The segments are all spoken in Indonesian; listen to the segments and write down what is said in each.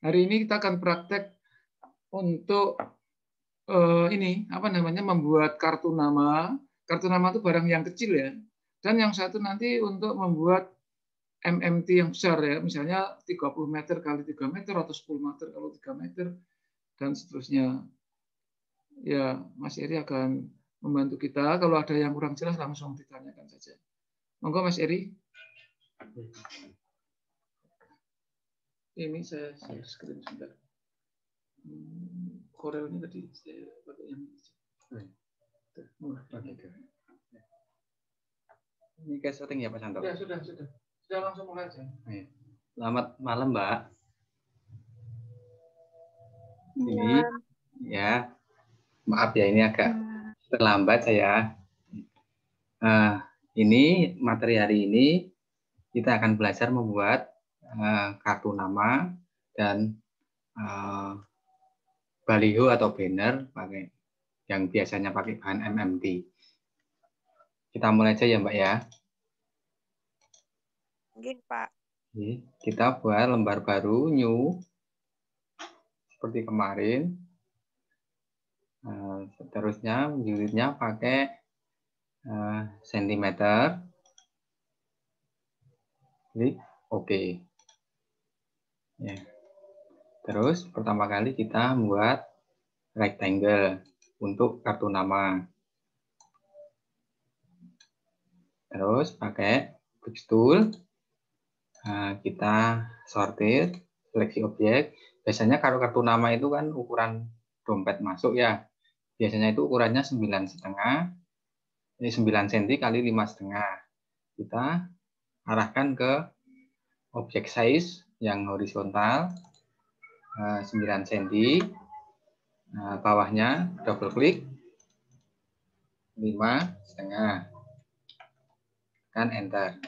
Hari ini kita akan praktek untuk ini apa namanya membuat kartu nama. Kartu nama itu barang yang kecil ya. Dan yang satu nanti untuk membuat MMT yang besar ya, misalnya 30 meter kali 3 meter atau 10 meter kalau 3 meter dan seterusnya. Ya, Mas Eri akan membantu kita. Kalau ada yang kurang jelas langsung ditanyakan saja. Monggo Mas Eri. Ini saya screen sebentar. Corel ini tadi saya pakai yang ini kayak setting ya Pak Santo? Ya sudah. Sudah langsung mulai aja. Selamat malam Mbak. Ini ya maaf ya ini agak terlambat saya. Ini materi hari ini kita akan belajar membuat kartu nama dan baliho atau banner pakai yang biasanya pakai bahan MMT. Kita mulai aja ya Mbak ya. Oke Pak. Kita buat lembar baru new seperti kemarin. Seterusnya unitnya pakai sentimeter. Klik OK. Ya. Terus pertama kali kita membuat rectangle untuk kartu nama. Terus pakai fix tool, kita sortir, seleksi objek. Biasanya kalau kartu nama itu kan ukuran dompet masuk ya. Biasanya itu ukurannya 9,5. Ini 9 cm kali 5,5. Kita arahkan ke objek size yang horizontal 9 cm. Bawahnya double klik 5,5. Kan enter.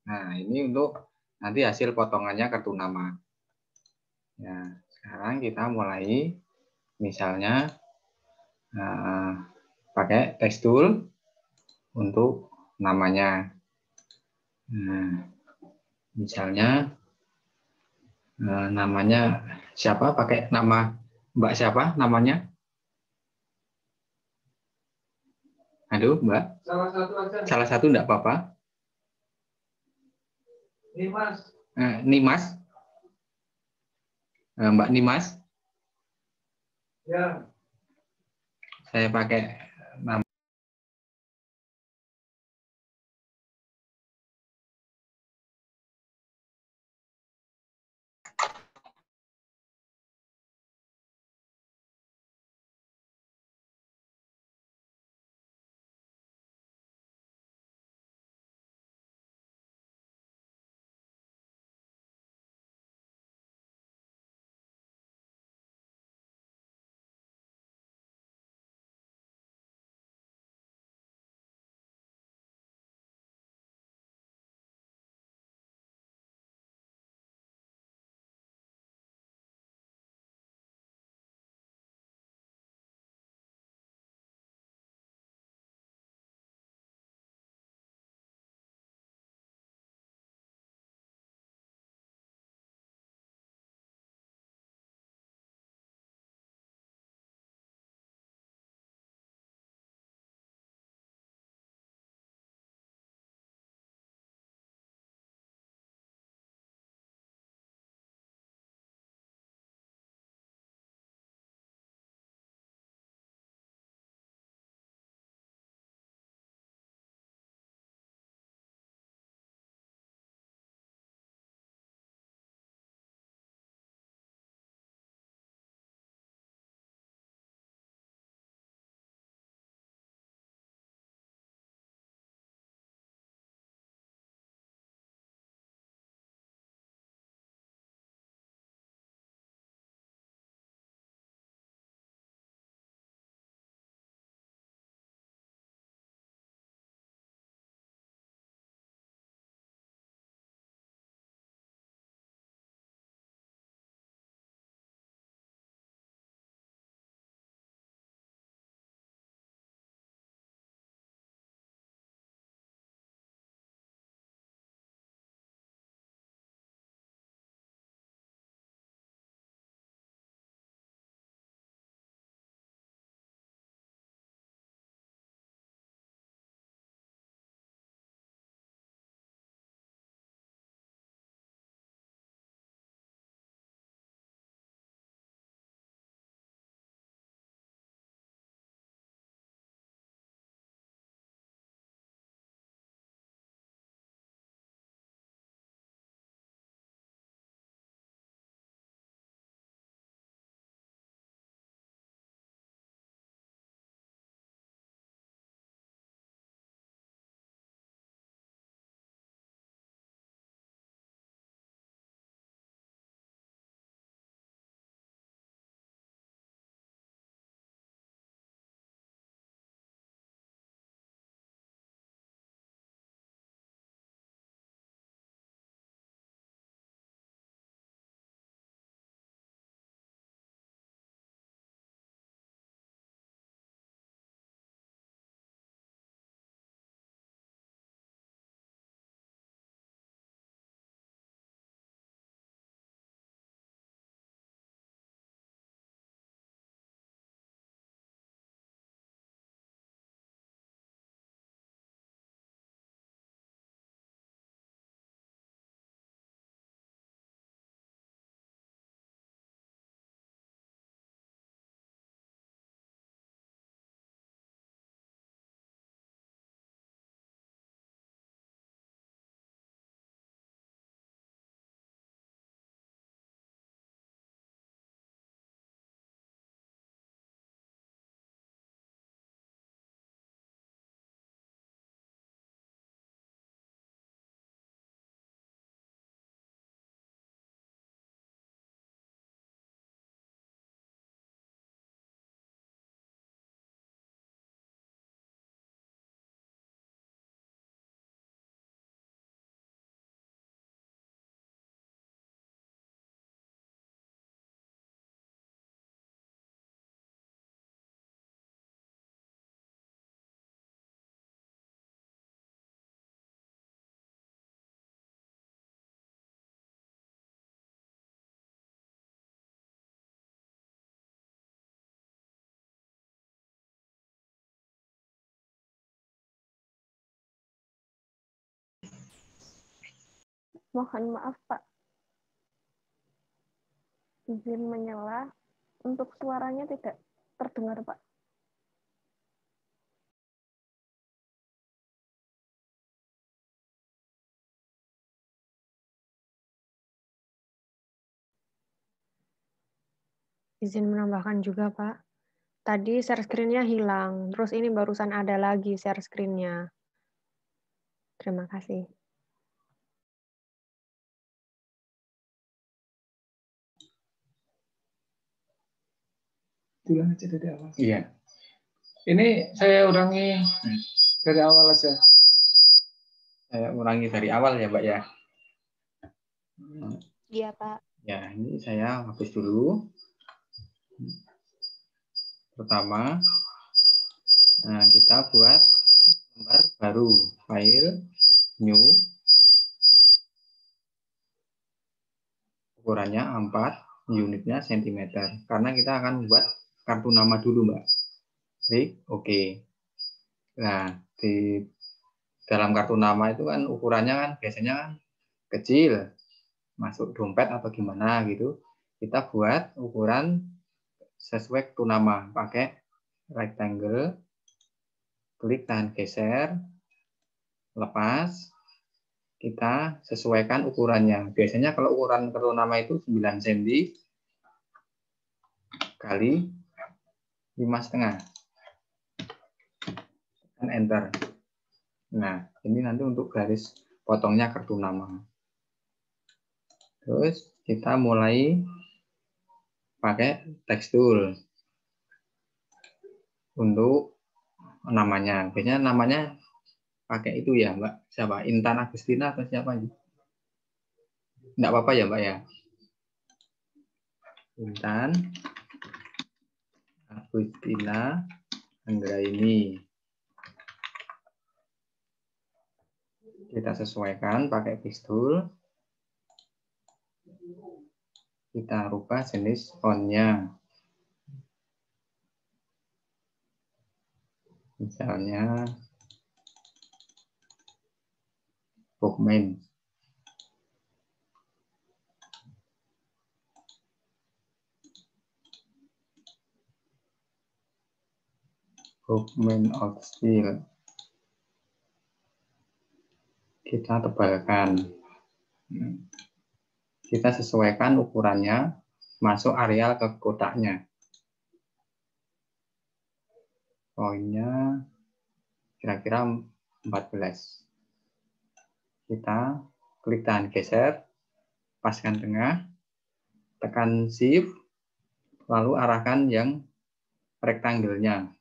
Nah, ini untuk nanti hasil potongannya kartu nama. Ya, sekarang kita mulai misalnya pakai text tool untuk namanya. Nah, misalnya namanya siapa, pakai nama Mbak siapa namanya? Aduh, Mbak. Salah satu aja. Salah satu enggak apa-apa. Nimas. Nimas. Mbak Nimas. Ya. Saya pakai nama Mohon maaf, Pak. Izin menyela. Untuk suaranya tidak terdengar, Pak. Izin menambahkan juga, Pak. Tadi share screen-nya hilang, terus ini barusan ada lagi share screen-nya. Terima kasih. Ulang aja dari awal. Iya. Ini saya ulangi dari awal aja. Saya ulangi dari awal ya, Mbak ya. Iya, Pak. Ya, ini saya hapus dulu. Pertama, kita buat lembar baru, file new, ukurannya A4, unitnya cm. Karena kita akan buat kartu nama dulu, Mbak. Klik OK. Nah, di dalam kartu nama itu kan ukurannya kan biasanya kan kecil, masuk dompet atau gimana gitu. Kita buat ukuran sesuai kartu nama, pakai rectangle, klik tahan geser, lepas, kita sesuaikan ukurannya. Biasanya kalau ukuran kartu nama itu 9 cm kali 5,5. Dan enter. Nah, ini nanti untuk garis potongnya kartu nama. Terus kita mulai pakai tekstur untuk namanya. Biasanya namanya pakai itu ya, Mbak. Siapa? Intan Agustina atau siapa? Enggak apa-apa ya, Mbak ya. Intan Agustina Anggraini. Kita sesuaikan pakai pistol. Kita rubah jenis fontnya. Misalnya Bookman. Bookman of Steel. Kita tebalkan. Kita sesuaikan ukurannya, masuk areal ke kotaknya. Poinnya kira-kira 14. Kita klik tahan geser, paskan tengah, tekan shift, lalu arahkan yang rektangelnya,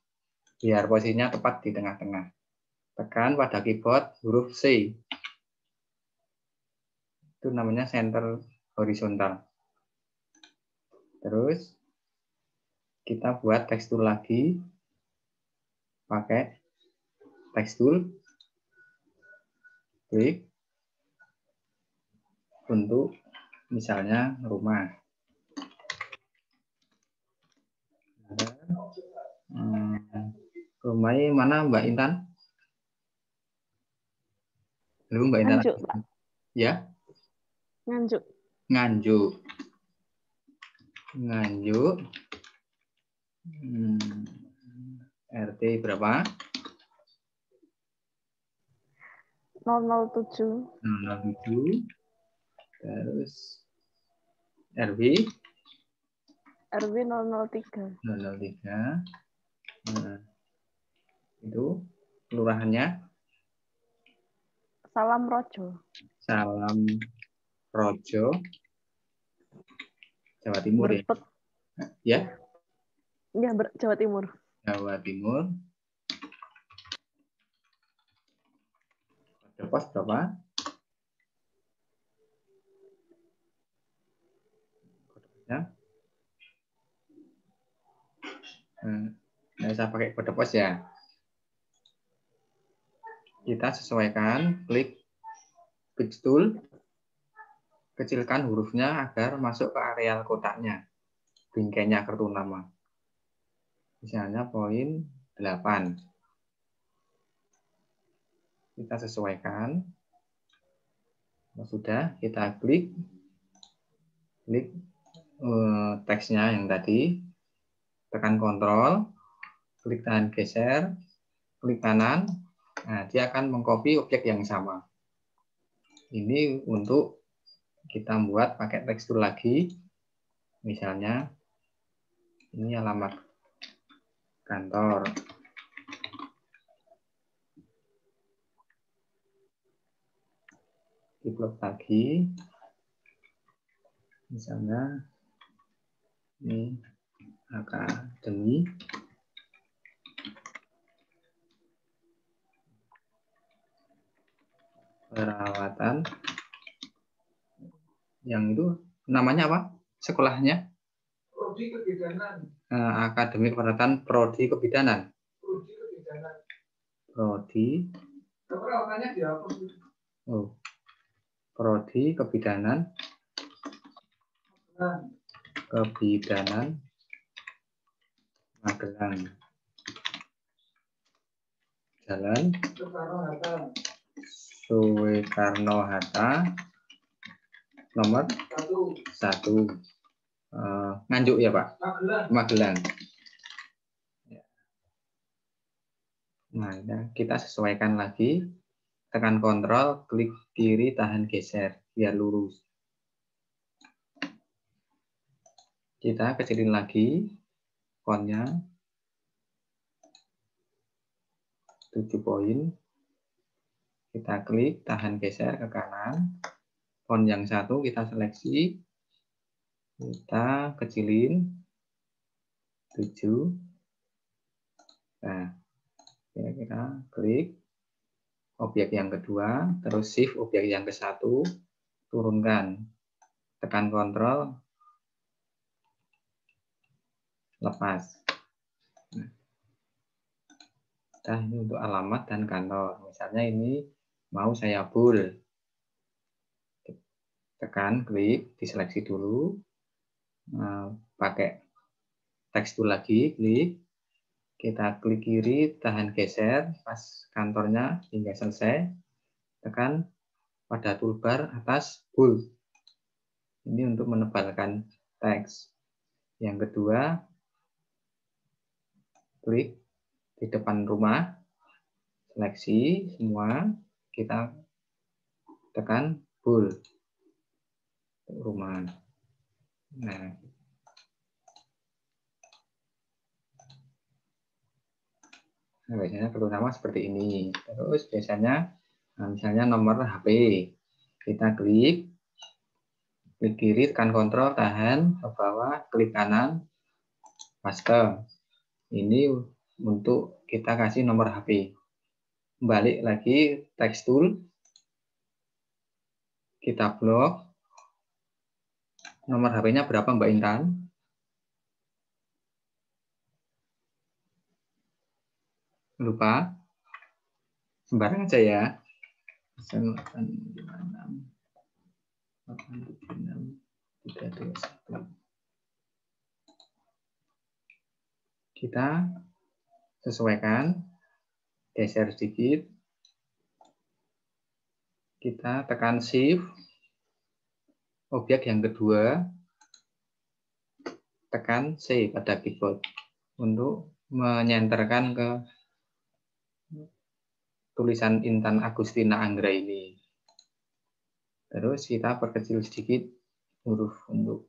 biar posisinya tepat di tengah-tengah. Tekan pada keyboard huruf C. Itu namanya center horizontal. Terus kita buat tekstur lagi pakai tekstur, klik untuk misalnya rumah. Rumahnya mana, Mbak Intan? Halo, Mbak Intan. Nganjuk, Pak. Ya? Nganjuk. Nganjuk. Nganjuk. RT berapa? 007. 007. Terus RW? RW 003. 003. Nah, itu kelurahannya? Salam Rojo. Salam Rojo. Jawa Timur Berpet. ya? Ya, Jawa Timur. Jawa Timur. Kode pos berapa? Ya. Nah, saya pakai kode pos ya. Kita sesuaikan, klik tool, kecilkan hurufnya agar masuk ke areal kotaknya, bingkainya kartu nama. Misalnya poin 8. Kita sesuaikan. Kalau sudah, kita klik teksnya yang tadi, tekan kontrol, klik tahan geser, klik kanan, nah dia akan mengcopy objek yang sama. Ini untuk kita buat pakai tekstur lagi, misalnya ini alamat kantor. Diplot lagi, misalnya ini akademi perawatan, yang itu namanya apa sekolahnya? Prodi Kebidanan. Akademi Perawatan Prodi Kebidanan. Prodi Kebidanan. Prodi. Perawatannya dihapus. Oh. Prodi Kebidanan. Kebidanan Magelang. Jalan Soekarno-Hatta nomor 1. Nganjuk ya Pak? Magelang. Nah, kita sesuaikan lagi. Tekan kontrol, klik kiri, tahan geser biar lurus. Kita kecilin lagi fontnya 7 poin. Kita klik, tahan geser ke kanan. Font yang satu kita seleksi. Kita kecilin 7. Nah, kita klik objek yang kedua, terus shift objek yang ke satu, turunkan. Tekan kontrol, lepas. Nah, ini untuk alamat dan kantor. Misalnya ini mau saya bold. Tekan, klik, diseleksi dulu. Nah, pakai tekstur lagi, klik. Kita klik kiri, tahan geser, pas kantornya hingga selesai. Tekan pada toolbar atas bold. Ini untuk menebalkan teks. Yang kedua, klik di depan rumah, seleksi semua, kita tekan bold rumah. Nah, biasanya perlu nama seperti ini. Terus biasanya, misalnya nomor HP, kita klik kiri, tekan kontrol, tahan ke bawah, klik kanan, paste. Ini untuk kita kasih nomor HP. Balik lagi text tool, kita blok. Nomor HP-nya berapa Mbak Intan? Lupa? Sembarang aja ya. 876 kita sesuaikan, geser sedikit, kita tekan shift, objek yang kedua, tekan C pada keyboard untuk menyenterkan ke tulisan Intan Agustina Anggra ini. Terus kita perkecil sedikit huruf untuk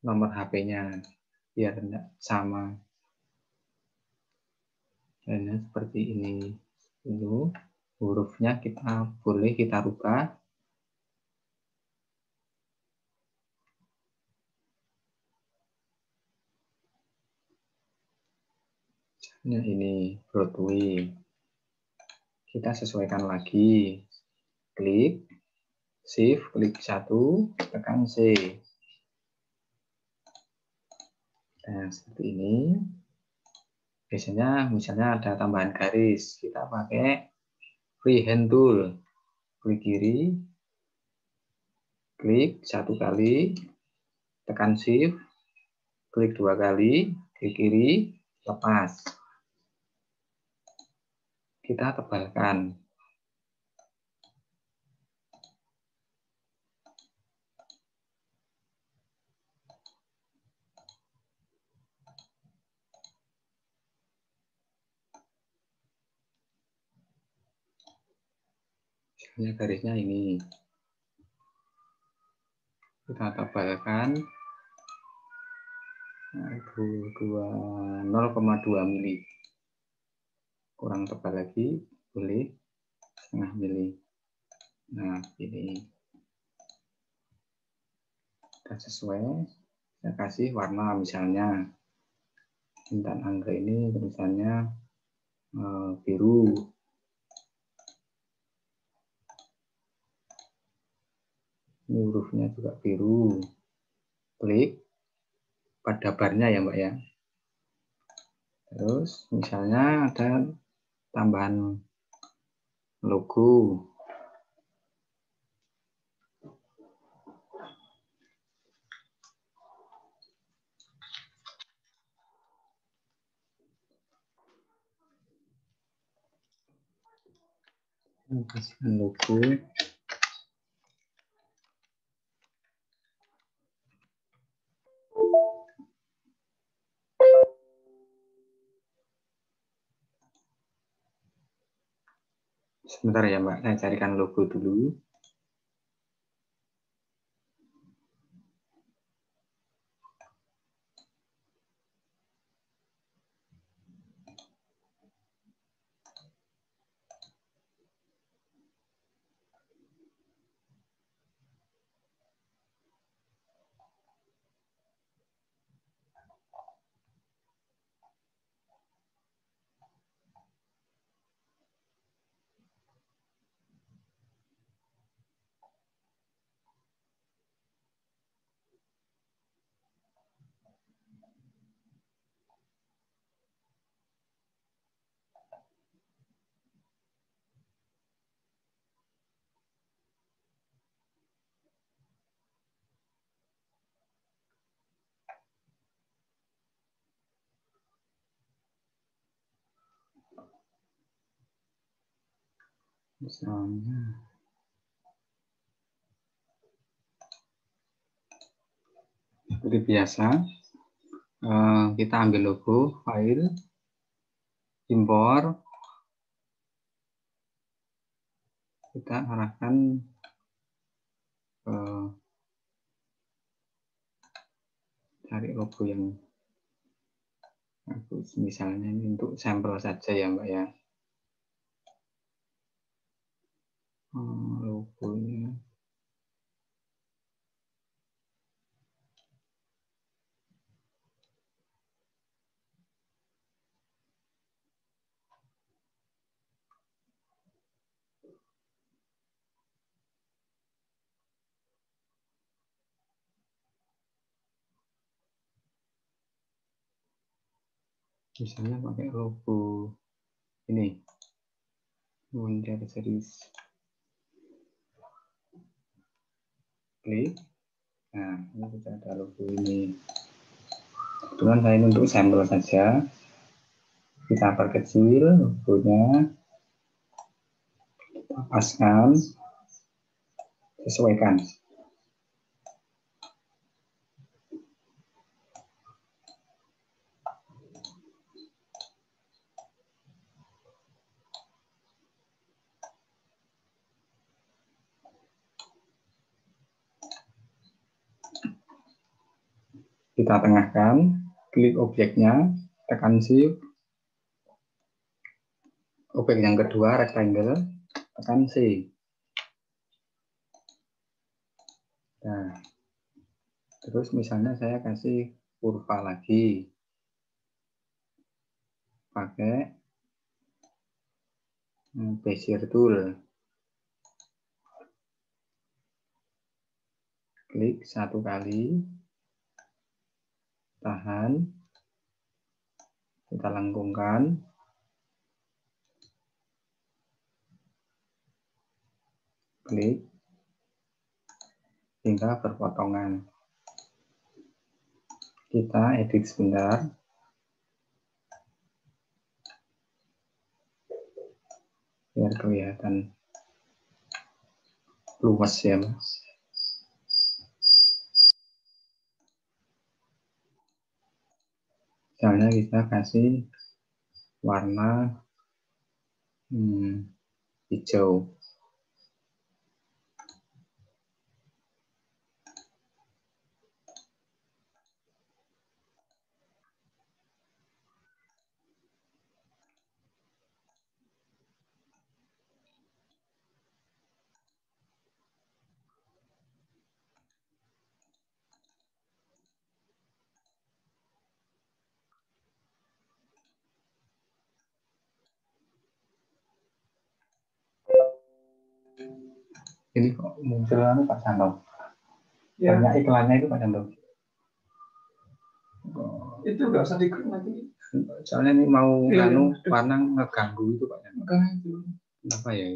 nomor HP-nya biar tidak sama. Dan seperti ini. Dulu hurufnya boleh kita rubah. Nah, ini Broadway. Kita sesuaikan lagi. Klik, shift, klik 1, tekan C. Nah, seperti ini. Biasanya misalnya ada tambahan garis, kita pakai freehand tool. Klik kiri, klik 1 kali, tekan shift, klik 2 kali, klik kiri, lepas. Kita tebalkan. Ini garisnya ini. Kita tebalkan 0,2 mili. Kurang tebal lagi, boleh setengah mili. Nah, ini sudah sesuai. Saya kasih warna misalnya. Intan Angga ini tulisannya biru. Ini hurufnya juga biru. Klik pada barnya ya Mbak ya. Terus misalnya ada tambahan logo. Kasihkan logo. Sebentar ya Mbak, saya carikan logo dulu. Misalnya seperti biasa, kita ambil logo, file, impor, kita arahkan cari logo yang bagus. Misalnya ini untuk sampel saja ya Mbak ya. Logonya. Misalnya pakai logo ini, Wonder Series. Klik. Nah, ini sudah ada logo ini. Kebetulan saya ini untuk sampel saja. Kita perkecil logonya, kita paskan, sesuaikan. Kita tengahkan, klik objeknya, tekan shift. Objek yang kedua, rectangle, tekan C. Nah, terus misalnya saya kasih kurva lagi. Pakai Bezier tool. Klik satu kali. Tahan. Kita lengkungkan. Klik. Hingga berpotongan. Kita edit sebentar. Biar kelihatan luas ya Mas. Misalnya kita kasih warna hijau. Ini kok muncul Pak Santo. Ya, Banyak iklannya itu Pak Santo. itu nggak usah diklik nanti. Soalnya ini mau Iya, warna ngeganggu itu Pak Santo. Makanya itu Kenapa ya?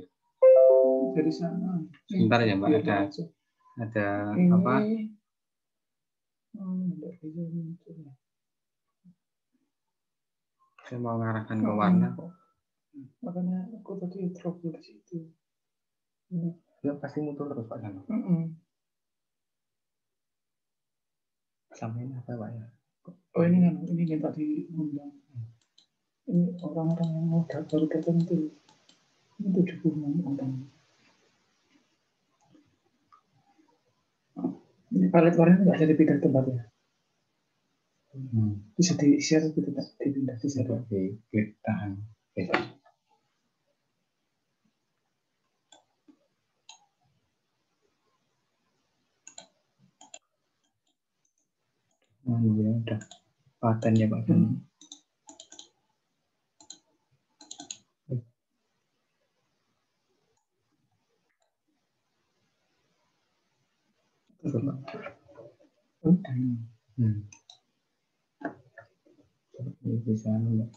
dari sana. Sebentar ya Mbak, ada Ini, apa? nggak bisa muncul. Saya mau mengarahkan ke warna kok. Makanya aku tadi drop di situ. Ini. Ya pasti muncul terus Pak Santo. Sampai ini apa Pak ya? Oh ini kan, ini yang tadi ngundang. Ini orang-orang yang mau baru tertentu. Ini 76 orang. Ini palet warnanya nggak bisa dipindah tempatnya. Bisa di-share gitu, dipindah di share. Klik tahan. Oke. Ya udah paten ya Pak. Coba. Ini bisa enggak?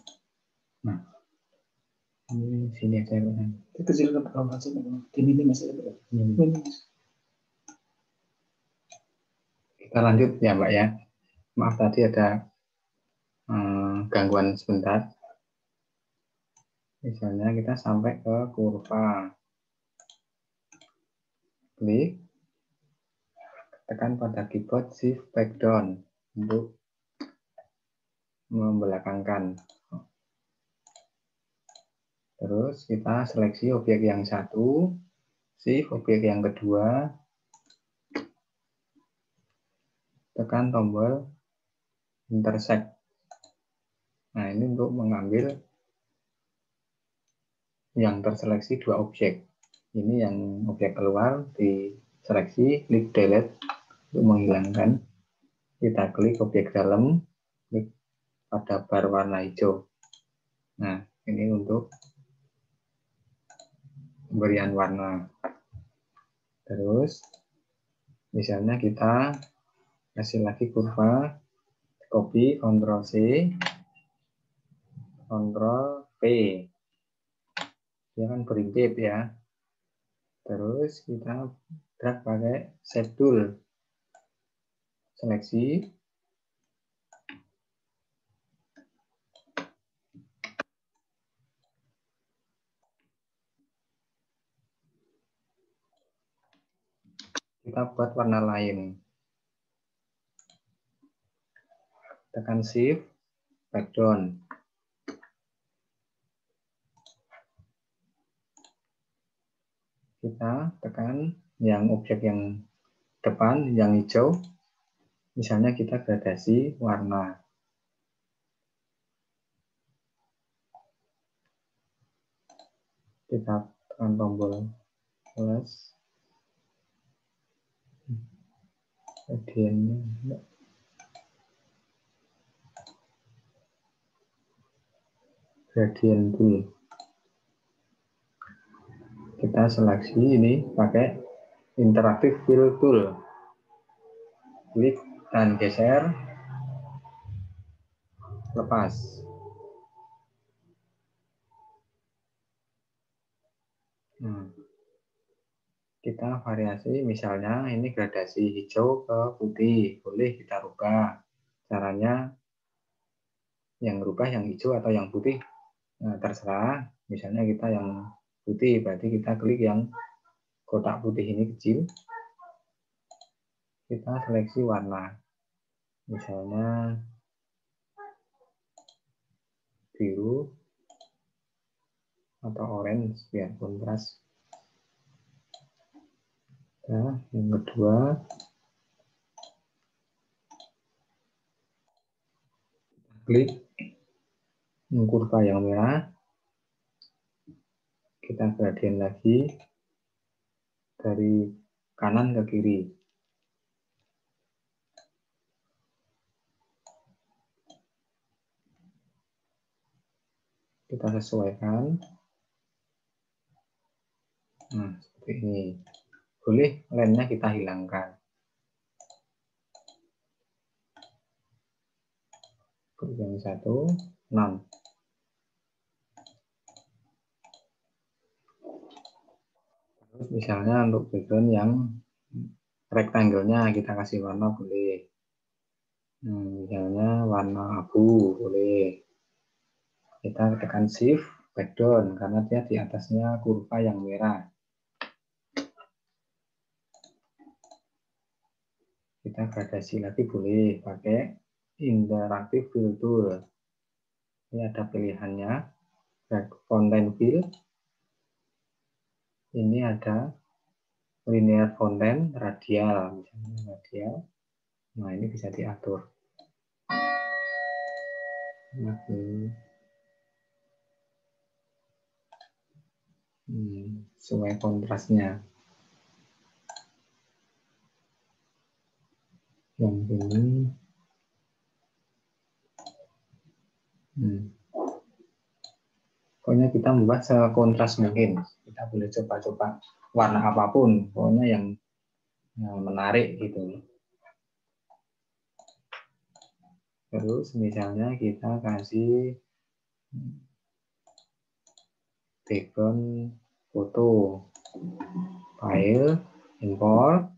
Nah, ini sini aja Pak. Kecil ke bawah aja, ini masih ada. Kita lanjut ya Mbak ya. Maaf tadi ada gangguan sebentar. Misalnya kita sampai ke kurva. Klik. Tekan pada keyboard Shift Back Down untuk membelakangkan. Terus kita seleksi objek yang satu, Shift objek yang kedua, tekan tombol intersect. Nah, ini untuk mengambil yang terseleksi dua objek. Ini yang objek keluar diseleksi, klik delete untuk menghilangkan. Kita klik objek dalam, klik pada bar warna hijau. Nah, ini untuk pemberian warna. Terus, misalnya kita kasih lagi kurva, copy, Ctrl C, Ctrl V. Dia kan berintip ya. Terus kita drag pakai shape tool. Seleksi. Kita buat warna lain. Tekan Shift, back down. Kita tekan yang objek yang depan, yang hijau. Misalnya kita gradasi warna. Kita tekan tombol plus. Gradiennya. Gradient tool. Kita seleksi ini pakai interactive fill tool. Klik dan geser. Lepas. Nah, kita variasi, misalnya ini gradasi hijau ke putih, boleh kita rubah. Caranya yang rubah yang hijau atau yang putih, nah, terserah. Misalnya kita yang putih, berarti kita klik yang kotak putih ini kecil. Kita seleksi warna, misalnya biru atau orange biar kontras. Nah, yang kedua klik kurva yang merah, kita gradien lagi dari kanan ke kiri. Kita sesuaikan. Nah, seperti ini. boleh lensnya kita hilangkan. Yang satu, 6. Terus misalnya untuk background yang rectangle-nya kita kasih warna boleh. Misalnya warna abu boleh. Kita tekan shift background karena dia di atasnya kurva yang merah. Kita gradasi lagi boleh pakai interactive fill tool. Ini ada pilihannya, fountain fill. Ini ada linear fountain, radial, misalnya radial. Nah ini bisa diatur. Sesuai kontrasnya. Yang ini. Pokoknya kita membuat sekontras mungkin. Kita boleh coba-coba warna apapun, pokoknya yang menarik gitu. Terus misalnya kita kasih background foto, file, import.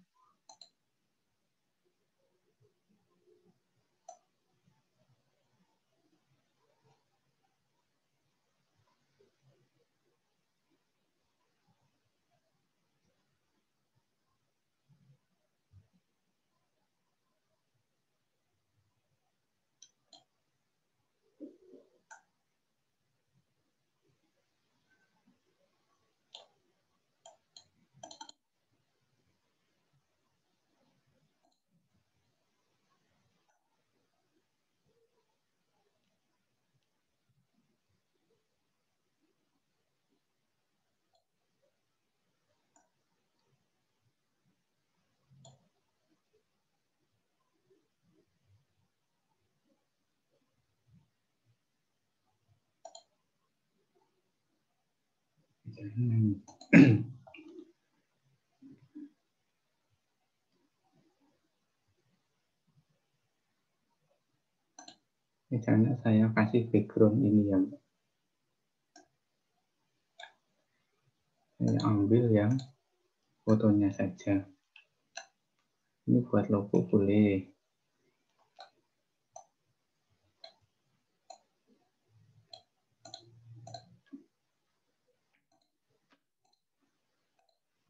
Misalnya saya kasih background ini yang saya ambil yang fotonya saja. Ini buat logo boleh.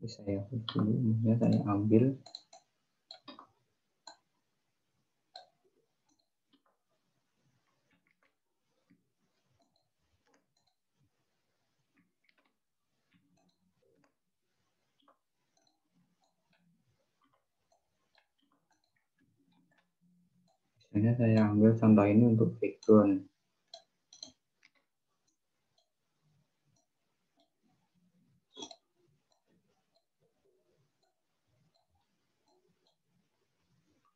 Saya dulu, ya saya ambil contoh ini untuk background.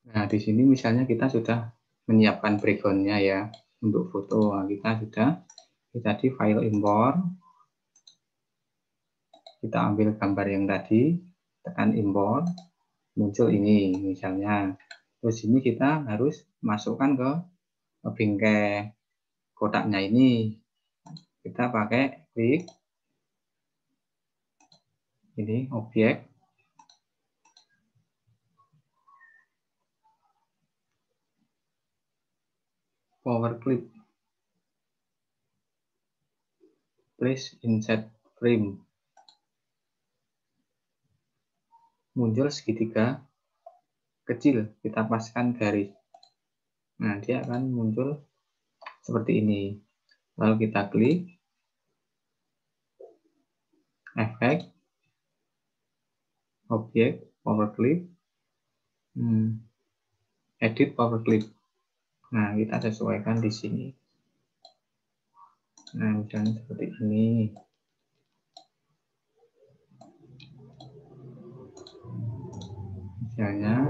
Nah, di sini misalnya kita sudah menyiapkan background-nya ya untuk foto. Nah, kita di file import. Kita ambil gambar yang tadi, tekan import, muncul ini misalnya. Terus ini kita harus masukkan ke bingkai kotaknya ini. Kita pakai klik ini objek. Power clip, place insert frame, muncul segitiga kecil, kita paskan garis. Nah, dia akan muncul seperti ini. Lalu kita klik efek, objek, power clip, edit power clip. Nah, kita sesuaikan di sini. Nah, misalnya seperti ini. Misalnya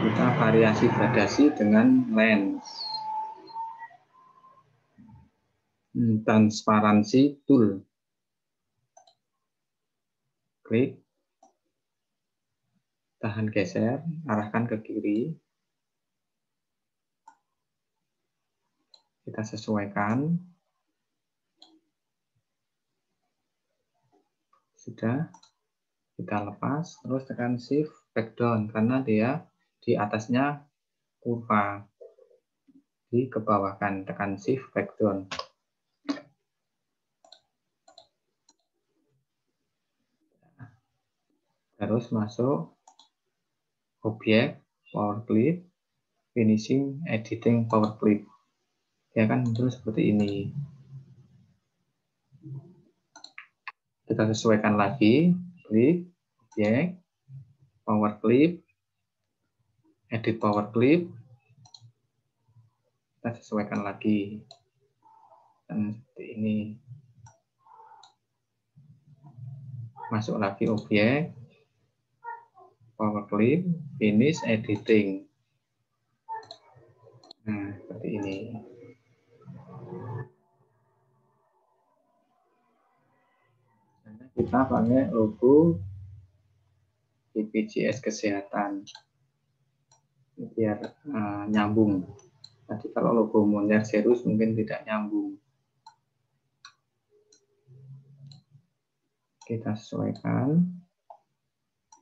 kita variasi gradasi dengan lens. Transparansi tool. Klik. tahan geser, arahkan ke kiri. Kita sesuaikan. Sudah. Kita lepas, terus tekan shift back down karena dia di atasnya kurva. Di kebawahkan, tekan shift back down. Terus masuk objek, power clip, finishing, editing power clip. Dia akan muncul seperti ini. Kita sesuaikan lagi, klik, objek, power clip, edit power clip. Kita sesuaikan lagi. Dan seperti ini. Masuk lagi objek, power clip, finish, editing. Nah, seperti ini. Kita pakai logo BPJS Kesehatan. Biar nyambung. Tadi kalau logo Monyer Serus mungkin tidak nyambung. Kita sesuaikan.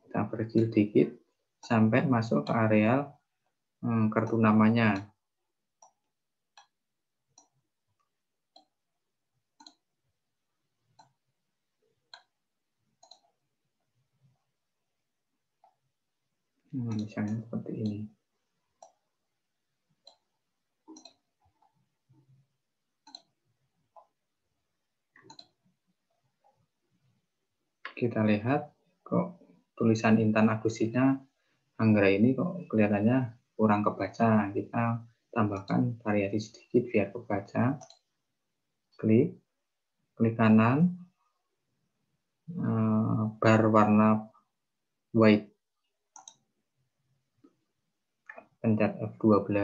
Kita perkecil dikit sampai masuk ke area kartu namanya. Misalnya seperti ini. Kita lihat kok tulisan Intan Agustina Anggra ini kok kelihatannya kurang kebaca. Kita tambahkan variasi sedikit biar kebaca. Klik kanan, bar warna white. Pencet F12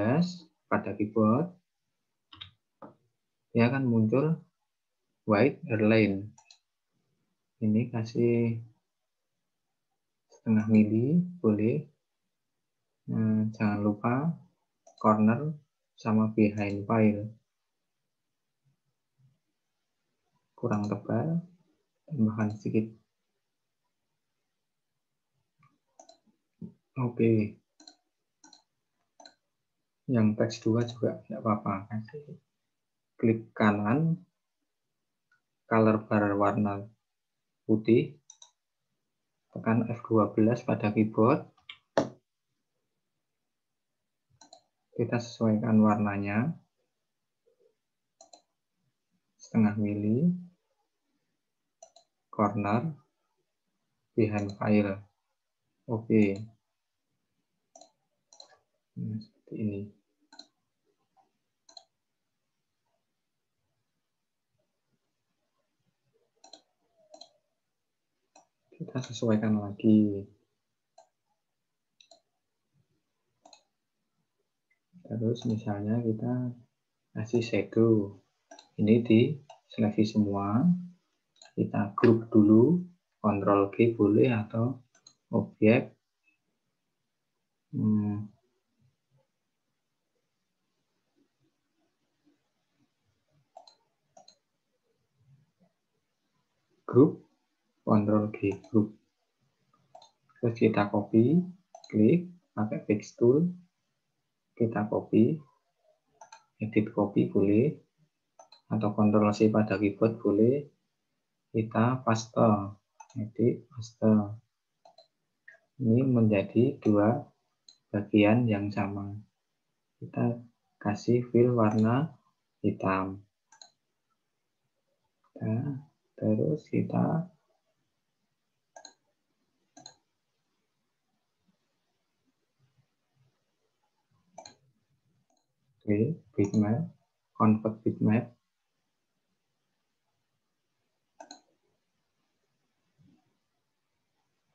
pada keyboard. Dia akan muncul white airline. Ini kasih setengah mili, boleh. Jangan lupa corner sama behind file. Kurang tebal, tambahkan sedikit. Oke. Yang teks 2 juga tidak apa-apa. Kasih klik kanan, color bar warna putih, tekan F12 pada keyboard. Kita sesuaikan warnanya. Setengah mili, corner, behind file. Oke. Seperti ini. Kita sesuaikan lagi. Terus misalnya kita kasih shadow. Ini di seleksi semua. Kita grup dulu. Ctrl G boleh atau objek. Grup. Ctrl G grup. Terus kita copy. Klik. Pakai fix tool. Kita copy. Edit copy boleh. Atau Ctrl C pada keyboard boleh. Kita paste. Edit paste. Ini menjadi dua bagian yang sama. Kita kasih fill warna hitam. Nah, terus kita bitmap, convert bitmap.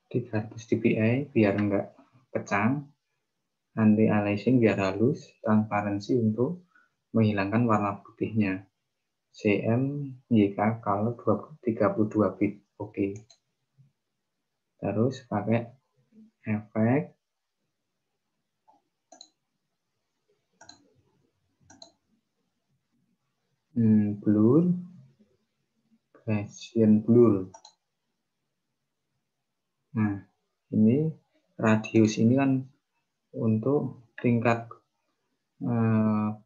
Di 300 dpi biar enggak pecah, anti-aliasing biar halus, transparansi untuk menghilangkan warna putihnya. CMYK color 32 bit. Oke. Terus pakai efek, blur, Gaussian blur. Nah, ini radius ini kan untuk tingkat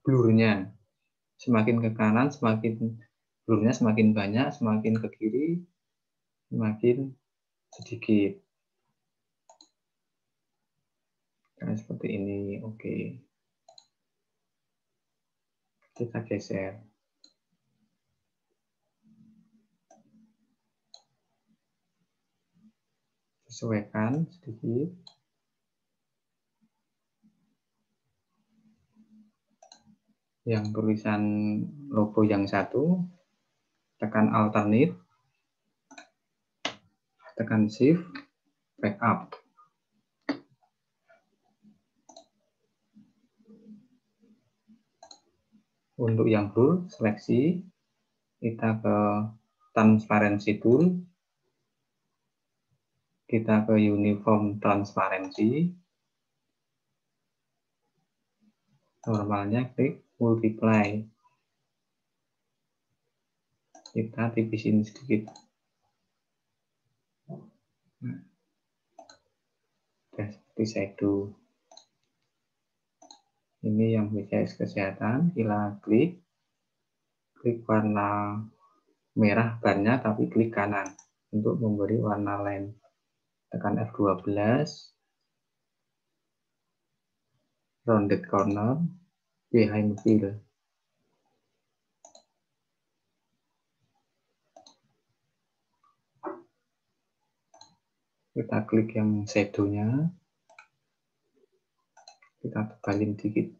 blurnya. Semakin ke kanan, semakin blurnya semakin banyak, semakin ke kiri, semakin sedikit. Nah, seperti ini, oke. Kita geser. Sesuaikan sedikit. Yang tulisan logo yang satu, tekan alternate, tekan shift, backup. Untuk yang blur, seleksi, kita ke transparency tool, kita ke uniform transparency, normalnya klik multiply, kita tipisin sedikit. Nah, seperti shadow. Ini yang BPJS Kesehatan, kita klik warna merah barnya, tapi klik kanan untuk memberi warna lain. Tekan F12, rounded corner, behind fill. Kita klik yang shadow-nya, kita tebalin dikit.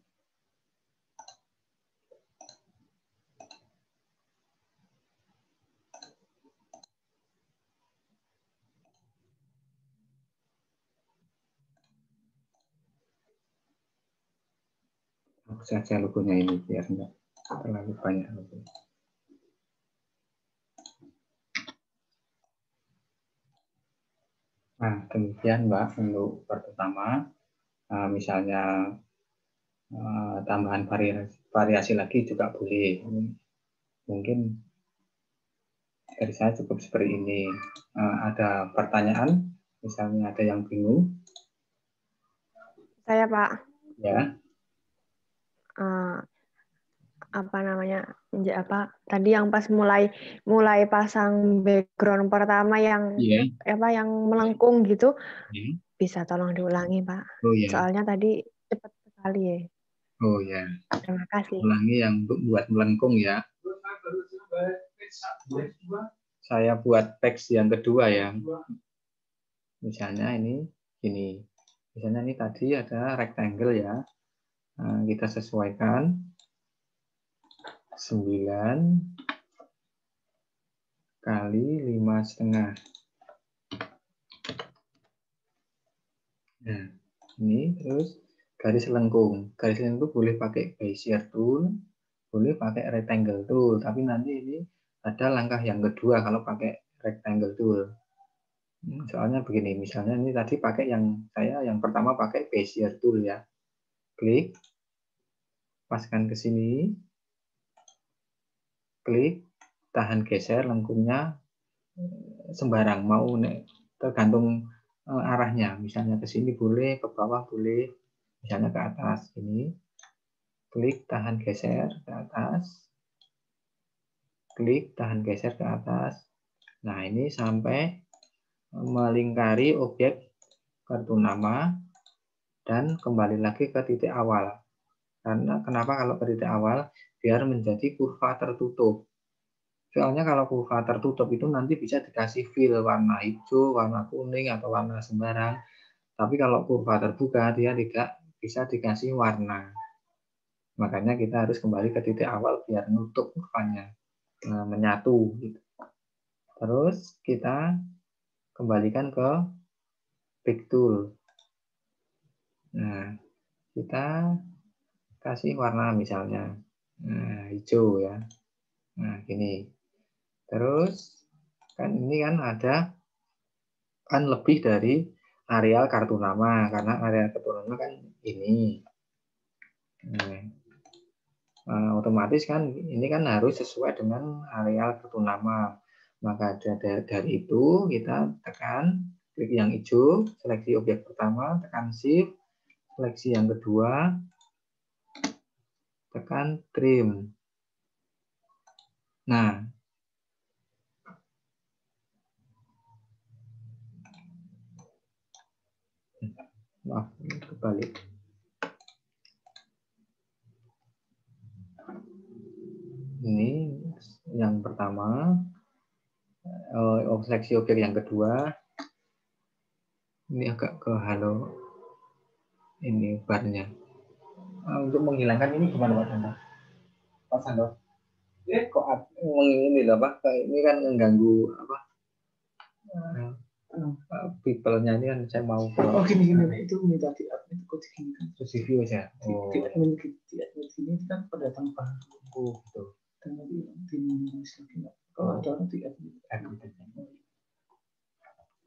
Hapus saja logonya ini biar enggak terlalu banyak logo. Nah, demikian Mbak untuk pertama. Misalnya tambahan variasi lagi juga boleh. Mungkin dari saya cukup seperti ini. Ada pertanyaan? Misalnya ada yang bingung? Saya Pak. Ya. Apa namanya? Tadi yang pas mulai pasang background pertama yang yang melengkung gitu, bisa tolong diulangi Pak. Oh ya. Soalnya tadi cepat sekali ya. Oh ya. Terima kasih. Ulangi yang buat melengkung ya. Saya buat teks yang kedua ya. Misalnya ini gini. Misalnya ini tadi ada rectangle ya. Kita sesuaikan 9 kali 5,5. Nah, ini terus garis lengkung. Garis lengkung boleh pakai Bezier tool, boleh pakai rectangle tool. Tapi nanti ini ada langkah yang kedua kalau pakai rectangle tool. Soalnya begini, misalnya ini tadi pakai yang pertama pakai Bezier tool ya. Klik, paskan ke sini, klik, tahan geser lengkungnya sembarang, mau tergantung arahnya. Misalnya ke sini boleh, ke bawah boleh, misalnya ke atas ini. Klik, tahan geser ke atas. Klik, tahan geser ke atas. Nah, ini sampai melingkari objek kartu nama dan kembali lagi ke titik awal. Karena kenapa kalau ke titik awal? Biar menjadi kurva tertutup. Soalnya kalau kurva tertutup itu nanti bisa dikasih fill warna hijau, warna kuning, atau warna sembarang. Tapi kalau kurva terbuka dia tidak bisa dikasih warna. Makanya kita harus kembali ke titik awal biar nutup kurvanya, menyatu. Gitu. Terus kita kembalikan ke pick tool. Nah, kita kasih warna misalnya hijau ya. Nah, gini. Terus kan ini kan ada lebih dari areal kartu nama, karena areal kartu nama kan ini. Otomatis kan ini kan harus sesuai dengan areal kartu nama. Maka dari itu kita tekan klik yang hijau, seleksi objek pertama, tekan shift, seleksi yang kedua, tekan trim. Nah, maaf, kebalik. Ini yang pertama, seleksi objek yang kedua. Ini agak ke halo ini barnya. Untuk menghilangkan ini gimana Pak Sando? Pak Sando, kok ini loh Pak? Ini kan mengganggu apa? People-nya ini kan saya mau ke... Oh gini itu minta di-admit kok gini kan. Terus review aja. Di-admit ini kan pendatang baru. Gitu. Dan nanti di-minimize lagi. Kalau ada orang di-admit.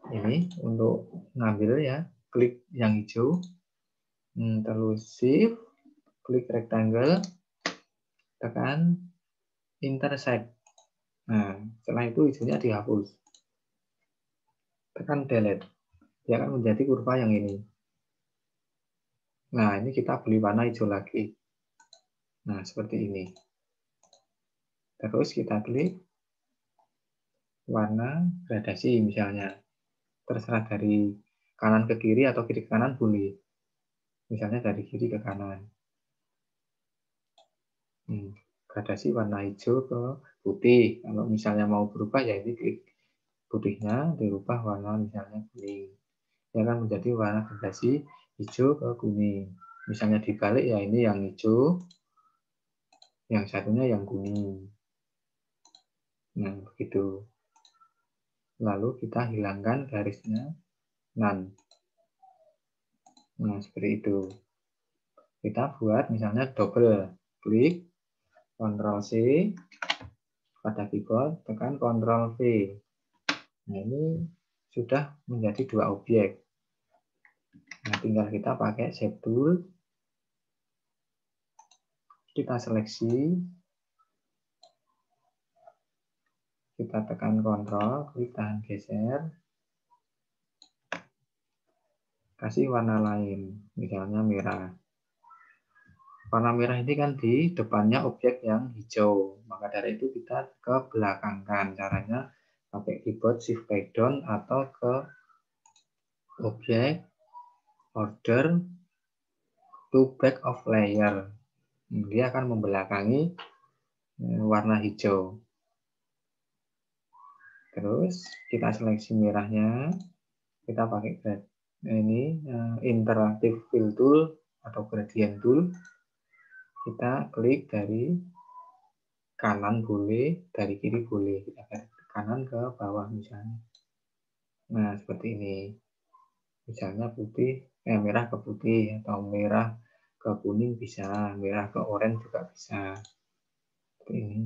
Ini untuk ngambil ya, klik yang hijau, terus shift, klik rectangle, tekan intersect. Nah, setelah itu hijaunya dihapus. Tekan delete. Dia akan menjadi kurva yang ini. Nah, ini kita beli warna hijau lagi. Nah, seperti ini. Terus kita klik warna gradasi misalnya. Terserah dari kanan ke kiri atau kiri ke kanan boleh. Misalnya dari kiri ke kanan. Gradasi warna hijau ke putih. Kalau misalnya mau berubah ya ini klik putihnya dirubah warna misalnya kuning. Dia akan menjadi warna gradasi hijau ke kuning. Misalnya dibalik ya ini yang hijau, yang satunya yang kuning. Nah, begitu. Lalu kita hilangkan garisnya none. Nah, seperti itu. Kita buat misalnya double klik, Ctrl C pada keyboard, tekan Ctrl V. Nah, ini sudah menjadi dua objek. Nah, tinggal kita pakai shape tool. Kita seleksi. Kita tekan Ctrl, klik tahan geser. Kasih warna lain, misalnya merah. Warna merah ini kan di depannya objek yang hijau. Maka dari itu kita ke belakangkan. Caranya pakai keyboard shift back down atau ke objek order to back of layer. Dia akan membelakangi warna hijau. Terus kita seleksi merahnya, kita pakai ini interactive fill tool atau gradient tool. Kita klik dari kanan boleh, dari kiri boleh. Kita dari kanan ke bawah misalnya. Nah seperti ini. Misalnya putih, merah ke putih atau merah ke kuning bisa, merah ke oranye juga bisa. Seperti ini.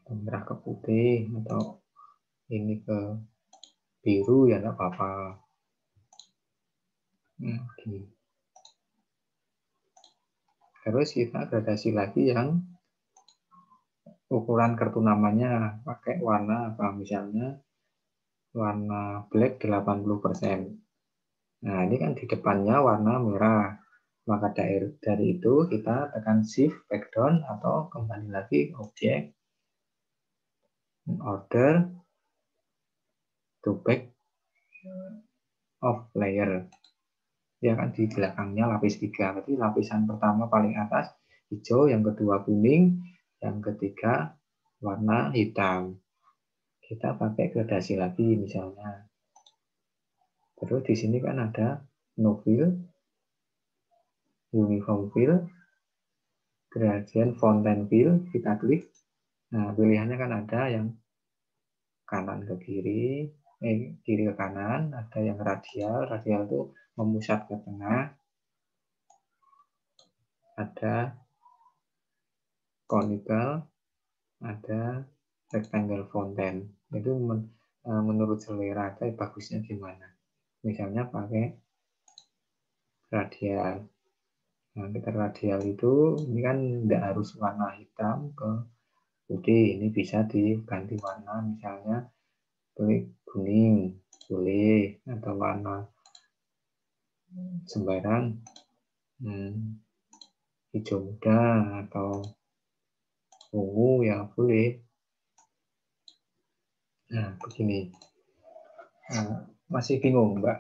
Merah ke putih atau ini ke biru ya enggak apa-apa. Gini. Terus kita gradasi lagi yang ukuran kartu namanya pakai warna apa, misalnya warna black 80%. Nah ini kan di depannya warna merah, maka dari itu kita tekan shift back down atau kembali lagi objek order to back of layer. Dia akan di belakangnya lapis 3. Berarti lapisan pertama paling atas hijau, yang kedua kuning, yang ketiga warna hitam. Kita pakai gradasi lagi misalnya. Terus di sini kan ada no fill, uniform fill, gradient fountain fill, kita klik. Nah, pilihannya kan ada yang kanan ke kiri, kiri ke kanan, ada yang radial, radial itu memusat ke tengah, ada conical, ada rectangle fountain. Itu menurut selera kayak bagusnya gimana. Misalnya pakai radial. Nah, kita radial itu ini kan tidak harus warna hitam ke putih, ini bisa diganti warna, misalnya kuning boleh, atau warna sembarang, hijau muda atau ungu ya boleh. Nah begini, masih bingung Mbak?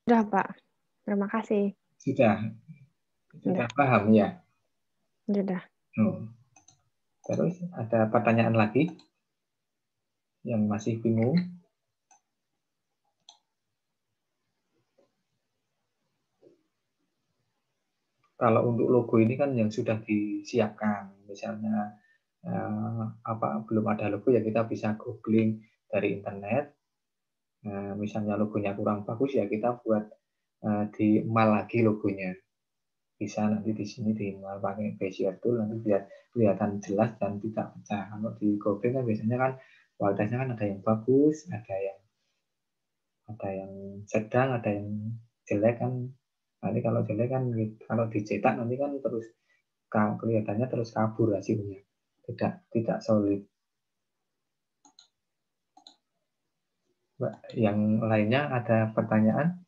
Sudah Pak, terima kasih. Sudah paham ya? Sudah. Terus ada pertanyaan lagi yang masih bingung? Kalau untuk logo ini kan yang sudah disiapkan, misalnya belum ada logo ya kita bisa googling dari internet. Misalnya logonya kurang bagus ya kita buat di-emal lagi logonya. Bisa nanti di sini di-emal pakai Bezier tool, nanti biar kelihatan jelas dan tidak pecah. Kalau di googling kan biasanya kan kualitasnya kan ada yang bagus, ada yang sedang, ada yang jelek kan. Nanti kalau jelek kan, kalau dicetak nanti kan terus kelihatannya terus kabur hasilnya, tidak solid. Yang lainnya ada pertanyaan?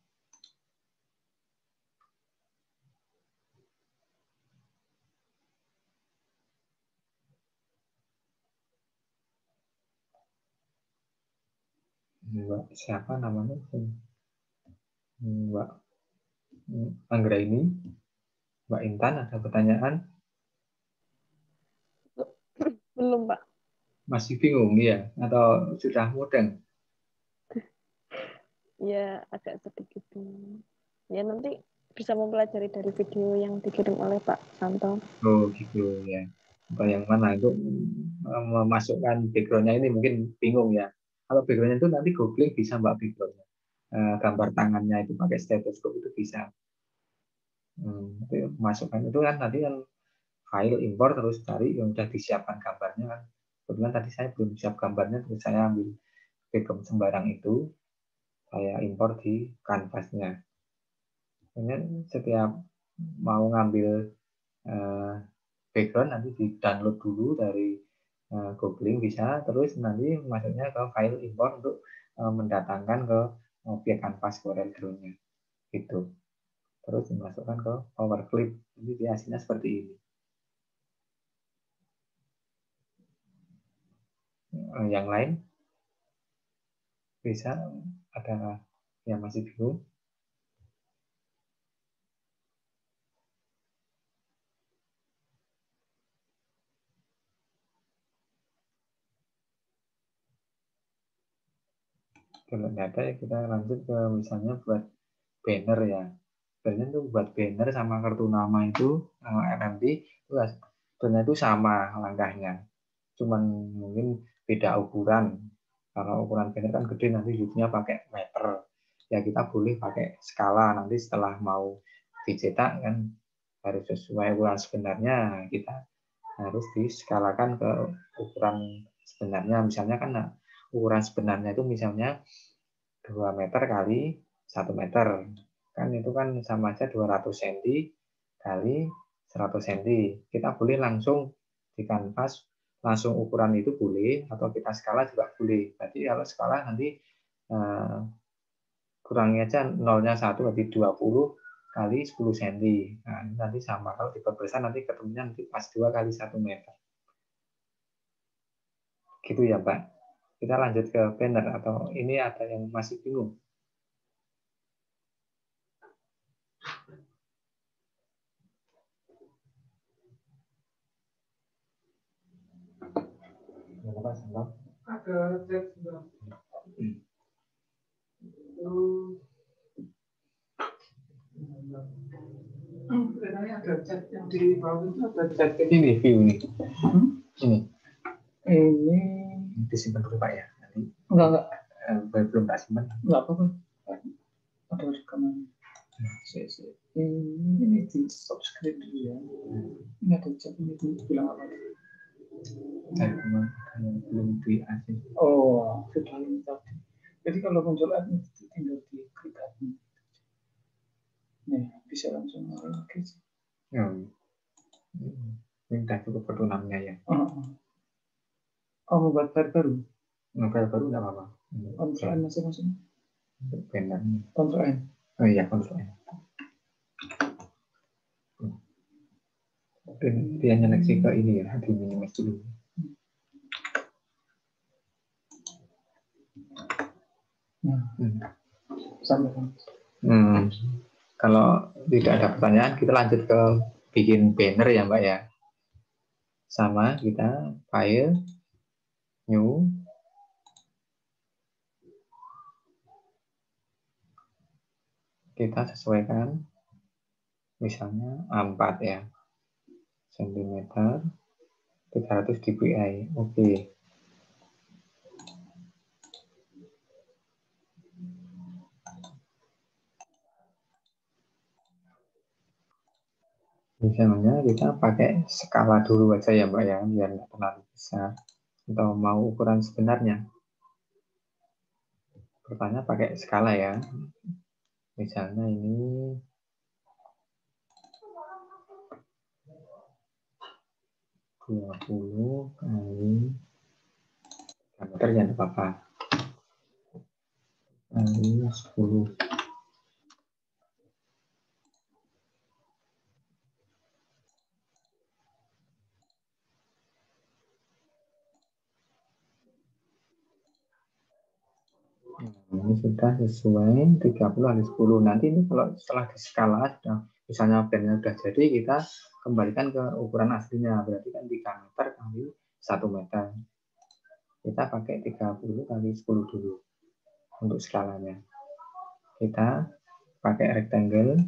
Mbak siapa namanya? Mbak Anggra ini, Mbak Intan ada pertanyaan? Belum Pak. Masih bingung ya? Atau sudah mudeng? Ya agak sedikit bingung. Ya nanti bisa mempelajari dari video yang dikirim oleh Pak Santo. Oh gitu ya. Atau yang mana itu memasukkan backgroundnya ini mungkin bingung ya. Kalau backgroundnya itu nanti googling bisa Mbak backgroundnya. Gambar tangannya itu pakai stetoskop itu bisa. Itu masukkan itu kan tadi kan file impor terus cari yang sudah disiapkan gambarnya kan. Kebetulan tadi saya belum siap gambarnya, terus saya ambil background sembarang itu, saya impor di kanvasnya. Kemudian setiap mau ngambil background nanti di download dulu dari googling bisa, terus nanti masuknya ke file import untuk mendatangkan ke objek kanvas Corel Draw-nya gitu. Terus dimasukkan ke Power Clip, jadi dia hasilnya seperti ini. Yang lain bisa ada yang masih bingung? Kalau nggak ada ya kita lanjut ke misalnya buat banner ya. Sebenarnya tuh buat banner sama kartu nama itu MMT itu sebenarnya itu sama langkahnya. Cuman mungkin beda ukuran. Kalau ukuran banner kan gede nanti ujungnya pakai meter. Ya kita boleh pakai skala, nanti setelah mau dicetak kan harus sesuai ukuran sebenarnya, kita harus diskalakan ke ukuran sebenarnya. Misalnya kan ukuran sebenarnya itu misalnya 2 meter kali 1 meter. Kan itu kan sama aja 200 cm kali 100 cm. Kita boleh langsung di kanvas langsung ukuran itu boleh, atau kita skala juga boleh. Jadi kalau skala nanti kurangi aja nolnya 1 berarti 20 kali 10 cm. Nah, ini nanti sama. Kalau diperbesar nanti ketemunya nanti pas 2 kali 1 meter. Gitu ya, Pak. Kita lanjut ke banner, atau ini ada yang masih bingung? Ada chat ada chat yang di bawah itu, ada chat ini view ini. Ini disimpan dulu Pak ya. Nanti enggak belum tak simpan. Enggak apa-apa. Ada rekaman. Ini di subscribe dulu ya. Ini ada chat ini bilang apa? belum di asin. Oh, sudah ini tadi. Jadi kalau muncul admin itu tinggal diklik admin. Nih, bisa langsung lagi. Ini udah cukup kartu namanya ya. Oh, membuat file baru? File baru nggak apa-apa. Ctrl N masing-masing. Banner. Ctrl N. Oh iya, Ctrl N. Dia nyeleksi ke ini ya, di minimize dulu. Kalau tidak ada pertanyaan, kita lanjut ke bikin banner ya Mbak ya. Sama kita file, new, kita sesuaikan misalnya 4 ya, sentimeter 300 dpi. Oke. Misalnya kita pakai skala dulu aja ya Mbak ya, biar nggak terlalu besar. Atau mau ukuran sebenarnya. Pertanyaan pakai skala ya. Misalnya ini 20 kali meter ya apa-apa. Kali 10. Ini sudah sesuai 30 kali 10. Nanti ini kalau setelah di skala sudah, misalnya bandnya sudah jadi, kita kembalikan ke ukuran aslinya. Berarti kan 3 meter kali 1 meter. Kita pakai 30 kali 10 dulu untuk skalanya. Kita pakai rectangle,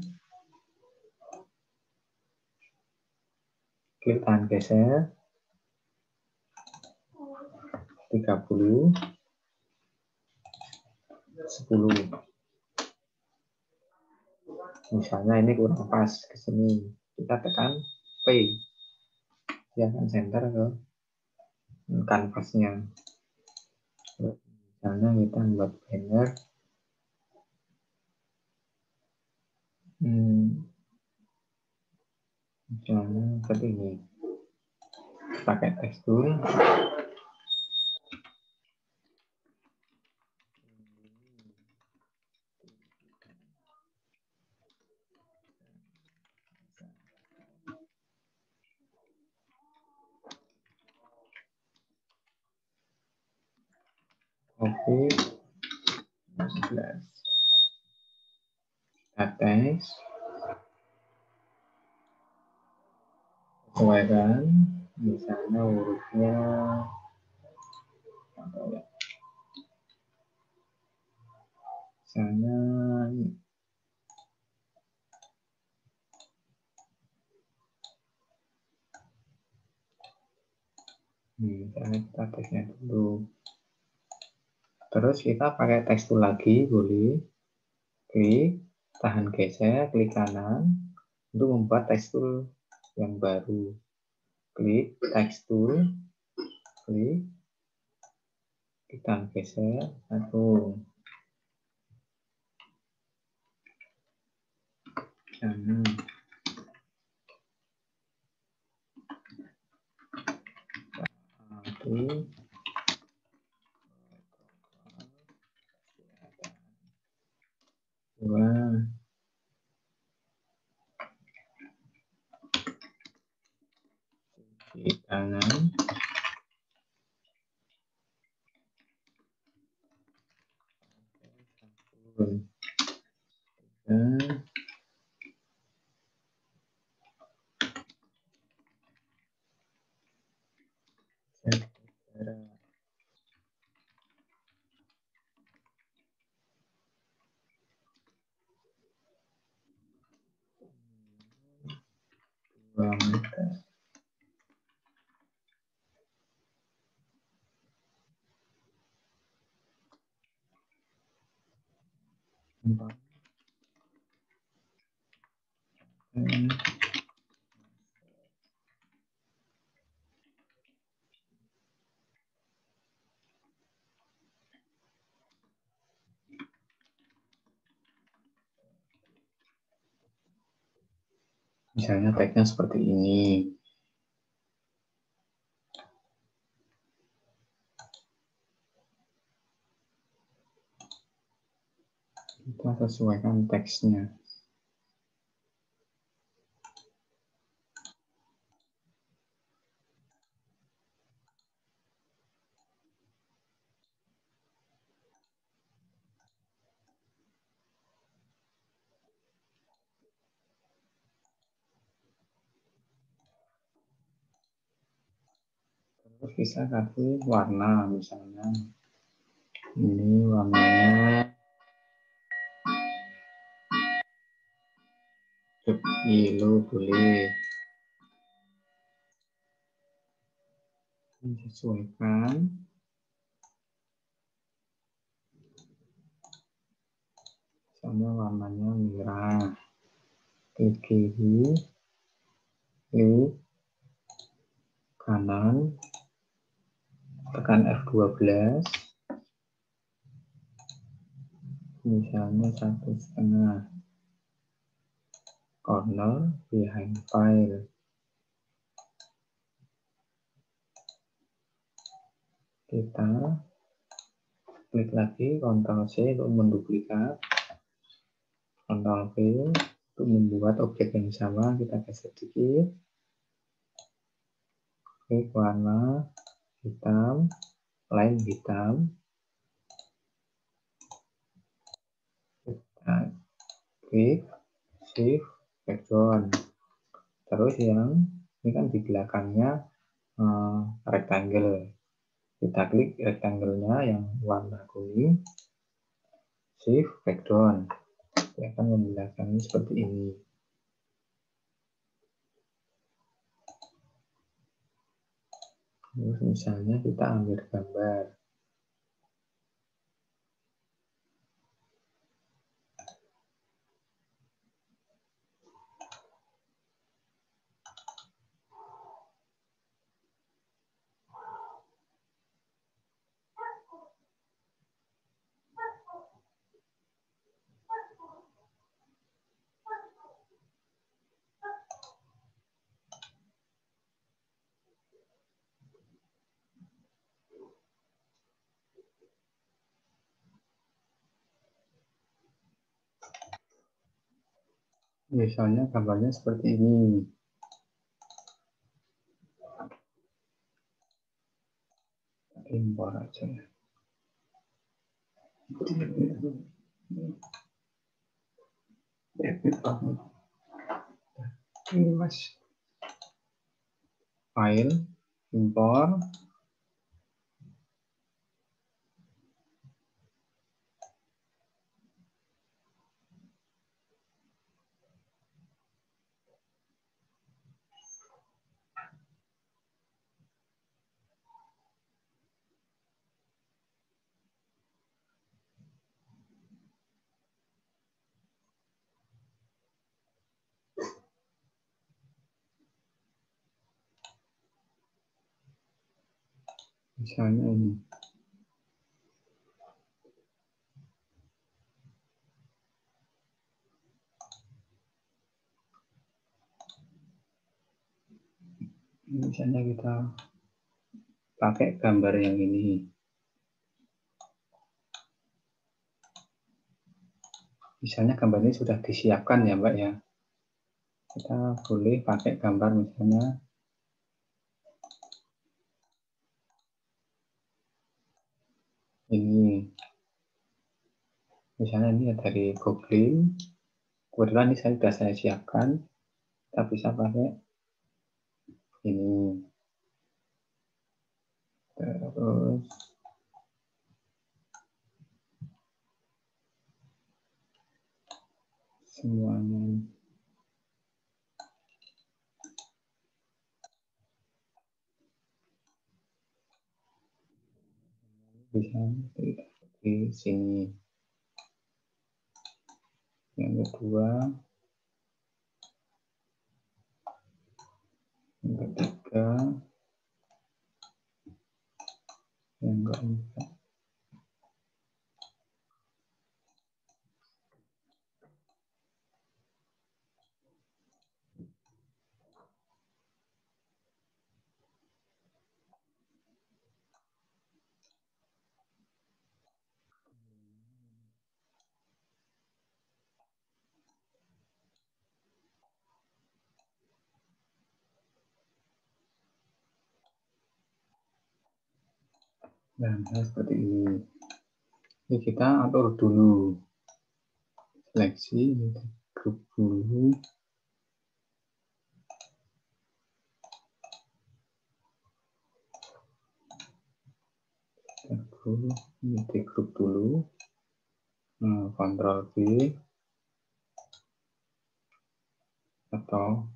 klik tahan geser, 30, 10. Misalnya ini kurang pas ke sini, kita tekan P, ya kan center ke kanvasnya. Misalnya kita buat banner, misalnya seperti ini, pakai tekstur. Oke, 11. Teks, sesuaikan, misalnya hurufnya apa ya? Misalnya kita teksnya dulu. Terus kita pakai tekstur lagi, boleh. Klik, tahan geser, klik kanan untuk membuat tekstur yang baru. Klik tekstur, klik, tahan geser, satu. Kanan. Oke. Dua. Di kanan. Misalnya tagnya seperti ini. Kita sesuaikan teksnya. Terus bisa kasih warna, misalnya ini warnanya yellow boleh. Disesuaikan. Misalnya warnanya merah. Klik kiri, klik kanan, tekan F12, misalnya 1,5 corner behind file. Kita klik lagi Ctrl C untuk menduplikat, Ctrl V untuk membuat objek yang sama. Kita geser sedikit, klik warna hitam, line hitam, kita klik shift background. Terus yang ini kan di belakangnya rectangle, kita klik rectangle-nya yang warna kuning, shift background, dia akan membelakangnya seperti ini. Terus misalnya kita ambil gambar, misalnya gambarnya seperti ini. Impor aja ya. Ini mas, file, impor, misalnya ini. Misalnya kita pakai gambar yang ini. Misalnya gambar ini sudah disiapkan ya Mbak ya. Kita boleh pakai gambar misalnya ini. Misalnya ini dari Googling. Kebetulan ini sudah saya siapkan. Kita bisa pakai ini. Terus semuanya bisa di sini. Yang kedua, yang ketiga, yang keempat. Nah, seperti ini. Ini kita atur dulu. Seleksi, grup dulu. Ini di grup dulu. Ctrl V atau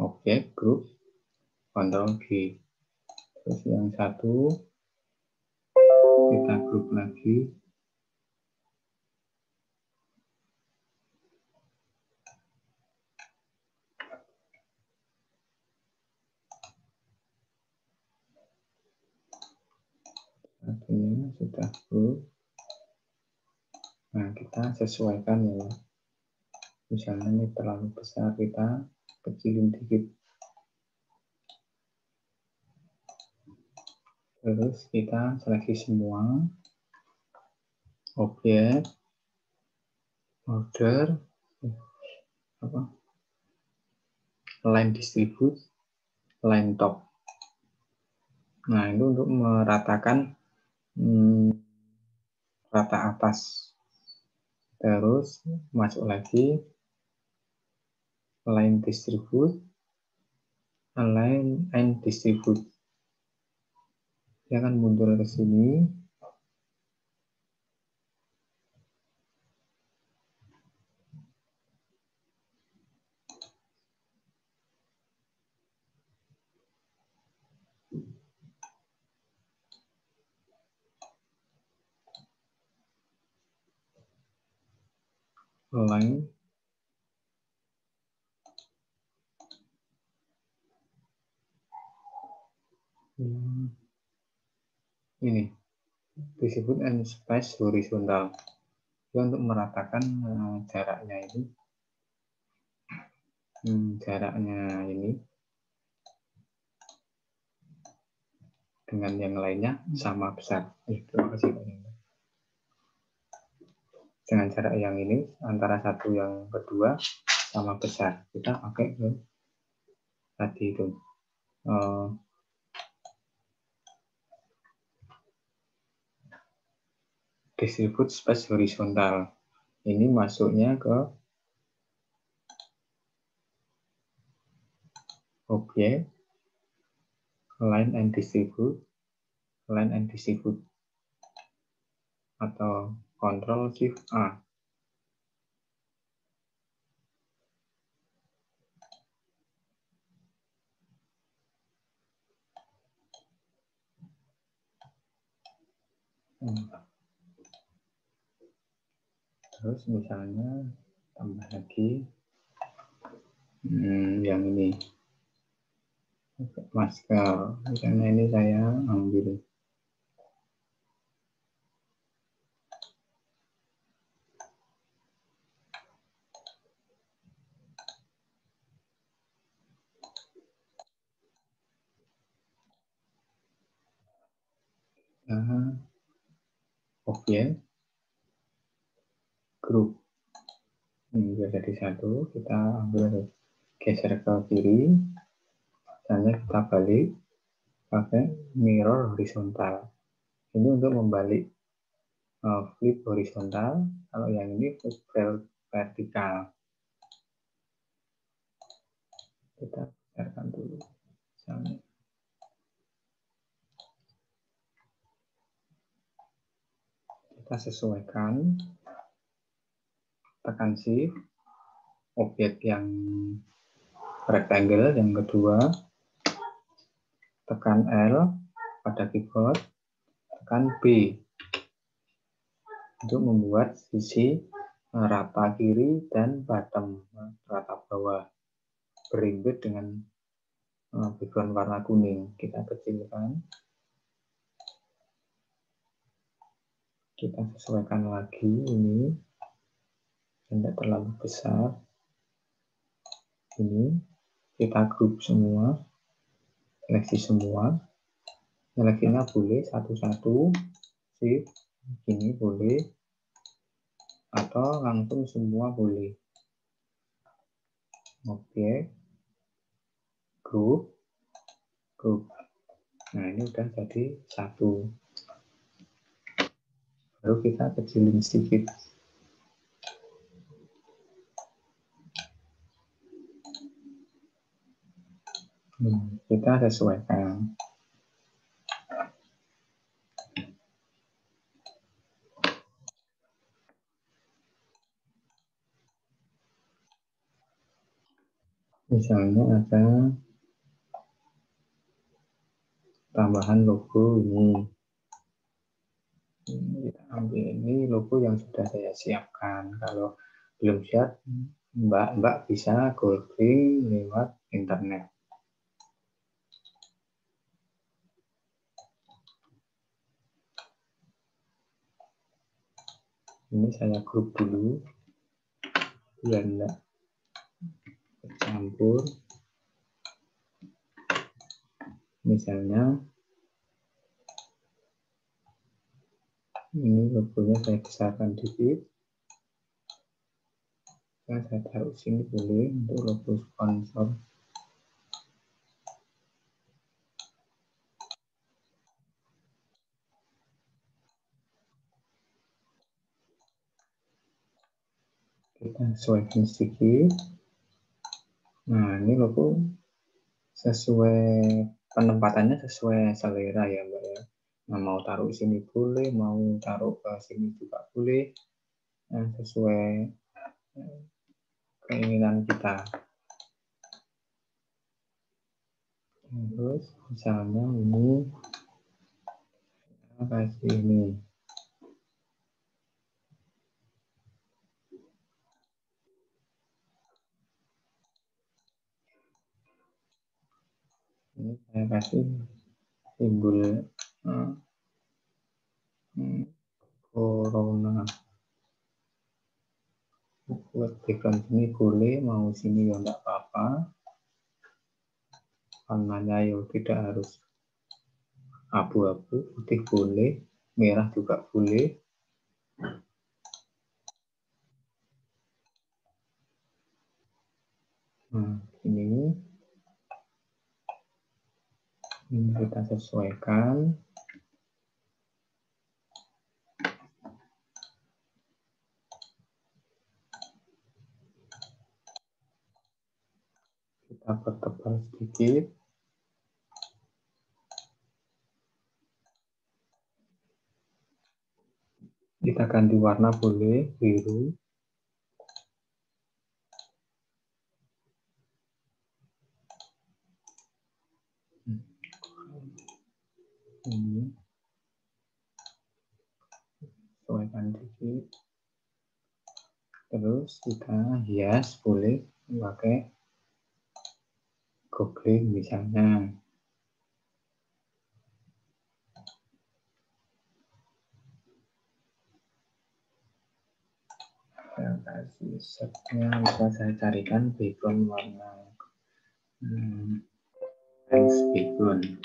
objek grup, Ctrl G. Terus yang satu kita grup lagi. Satunya sudah grup. Nah, kita sesuaikan ya. Misalnya ini terlalu besar, kita kecilin dikit. Terus kita seleksi semua. Objek, order, line distribute, line top. Nah, itu untuk meratakan rata atas. Terus masuk lagi line distribute, line and distribute. Dia akan mundur ke sini. Line ini disebut and space horizontal. Ya, untuk meratakan jaraknya ini, dengan yang lainnya sama besar. Terima kasih. Dengan jarak yang ini antara satu yang kedua sama besar. Kita pakai ke tadi itu. Distribute space horizontal. Ini masuknya ke objek, line and distribute, atau Ctrl Shift A. Terus misalnya tambah lagi yang ini masker, misalnya ini saya ambil objek grup. Ini jadi satu, kita ambil geser ke kiri, misalnya kita balik pakai mirror horizontal. Ini untuk membalik flip horizontal, kalau yang ini flip vertikal. Kita besarkan dulu misalnya. Kita sesuaikan, tekan shift, objek yang rectangle yang kedua, tekan L pada keyboard, tekan B untuk membuat sisi rata kiri dan bottom, rata bawah, berimbit dengan background warna kuning. Kita kecilkan, kita sesuaikan lagi ini, tidak terlalu besar. Ini kita grup semua, seleksi semua, seleksinya boleh satu-satu, shift, ini boleh, atau langsung semua boleh. Objek, grup. Nah, ini udah jadi satu. Baru kita kecilin sedikit. Kita sesuaikan. Misalnya ada tambahan logo ini. Kita ambil ini logo yang sudah saya siapkan. Kalau belum siap, Mbak bisa googling lewat internet. Ini saya grup dulu biar enggak campur. Misalnya ini logonya saya besarkan dikit. Saya taruh sini boleh untuk logo sponsor. Kita sesuaikan sedikit. Nah, ini logo sesuai penempatannya sesuai selera ya Mbak ya. Nah, mau taruh sini boleh, mau taruh ke sini juga boleh. Nah, sesuai keinginan kita. Terus misalnya ini kasih ini. Ini saya kasih simbol corona. Buat background sini boleh, mau sini ya enggak apa-apa. Warnanya ya tidak harus abu-abu, putih boleh, merah juga boleh. Nah, ini kita sesuaikan. Kita pertebal sedikit. Kita ganti warna boleh, biru. Ini sesuaikan dikit. Terus kita hias boleh pakai googling misalnya. Saya kasih setnya, bisa saya carikan background warna background.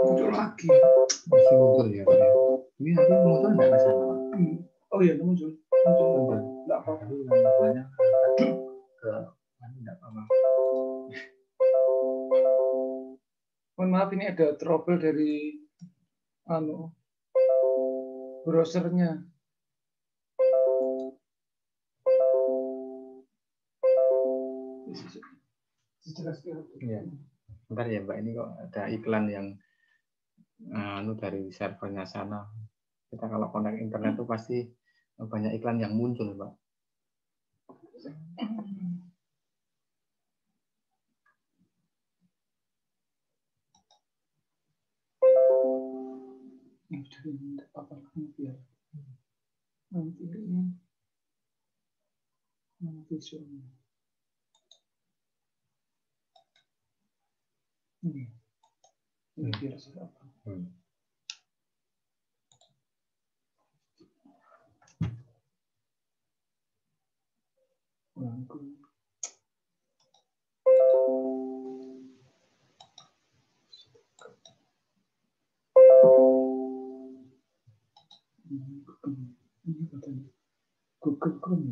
Muncul lagi. Masih muncul ya Pak ya. Ini nanti muncul enggak masalah. Oh iya, muncul. Muncul. Enggak apa-apa. Banyak ke enggak apa-apa. Mohon maaf, ini ada trouble dari browsernya. Ya. Bentar ya Mbak, ini kok ada iklan yang dari servernya sana. Kita kalau connect internet tuh pasti banyak iklan yang muncul Mbak. Ini biar saya apa? Google Chrome.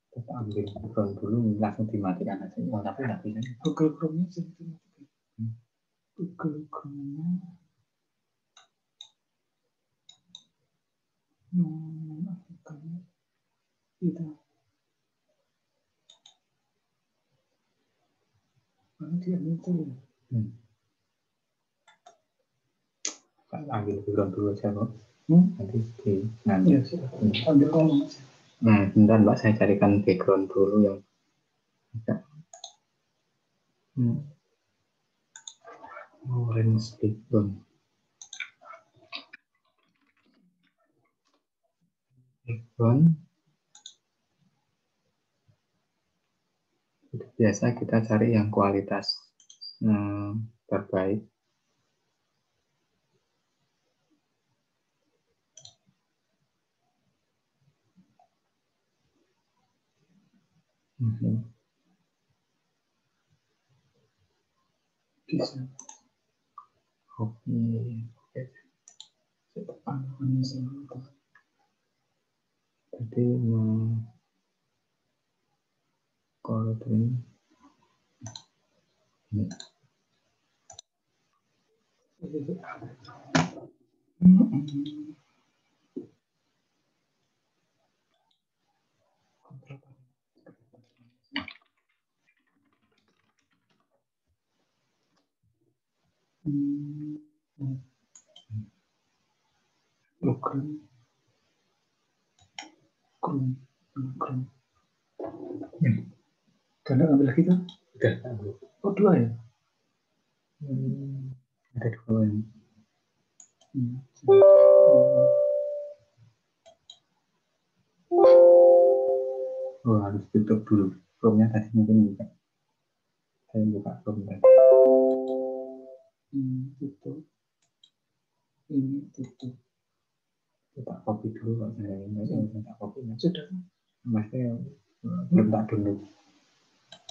Kita ambil background dulu, langsung dimatikan aja. Oh, tapi nggak bisa. Google Chrome-nya sebetulnya. Google Chrome-nya. Kita. Mana dia muncul? Ambil background dulu aja, Pak. Nanti ambil kolom aja. Bentar, Mbak, saya carikan background dulu yang orange background. Biasa kita cari yang kualitas terbaik. Bisa. Oke. Jadi kalau ini Karena ambil lagi tuh? udah. Oh, 2 ya? Ada 2 ini. Oh, harus tutup dulu. Chrome-nya tadi mungkin buka. Saya buka Chrome tadi. Tutup. Ini tutup. Kita copy dulu Pak. Saya minta copy. Sudah. Maksudnya belum tak dulu.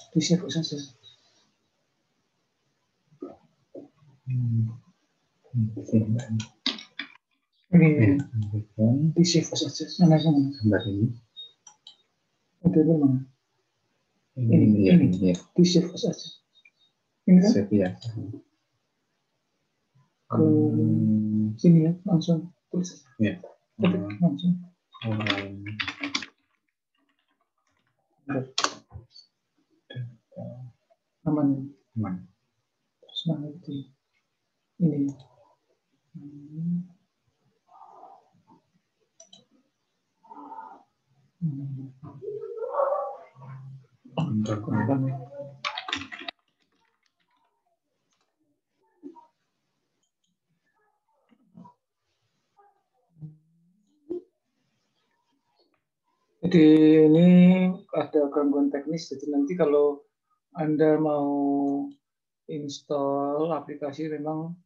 Di save saja. Ini di save saja. Mana gambar ini. Ada mana? Ini. Di save saja. Ini kan? Save ya. Ke sini ya, langsung tulis saja. Ya. Langsung. Aman. Terus mana itu? Ini. Jadi ini ada gangguan teknis, jadi nanti kalau Anda mau install aplikasi memang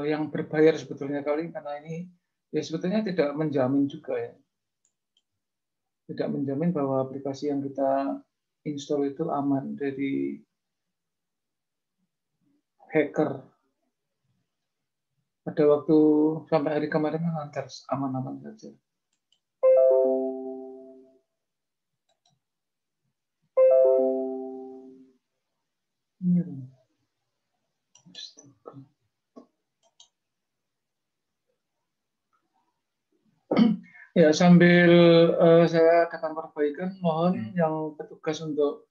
yang berbayar sebetulnya kali, karena ini ya sebetulnya tidak menjamin juga ya. Tidak menjamin bahwa aplikasi yang kita install itu aman dari hacker. Pada waktu sampai hari kemarin kan lancar aman-aman saja. Ya, sambil saya akan perbaikan, mohon yang petugas untuk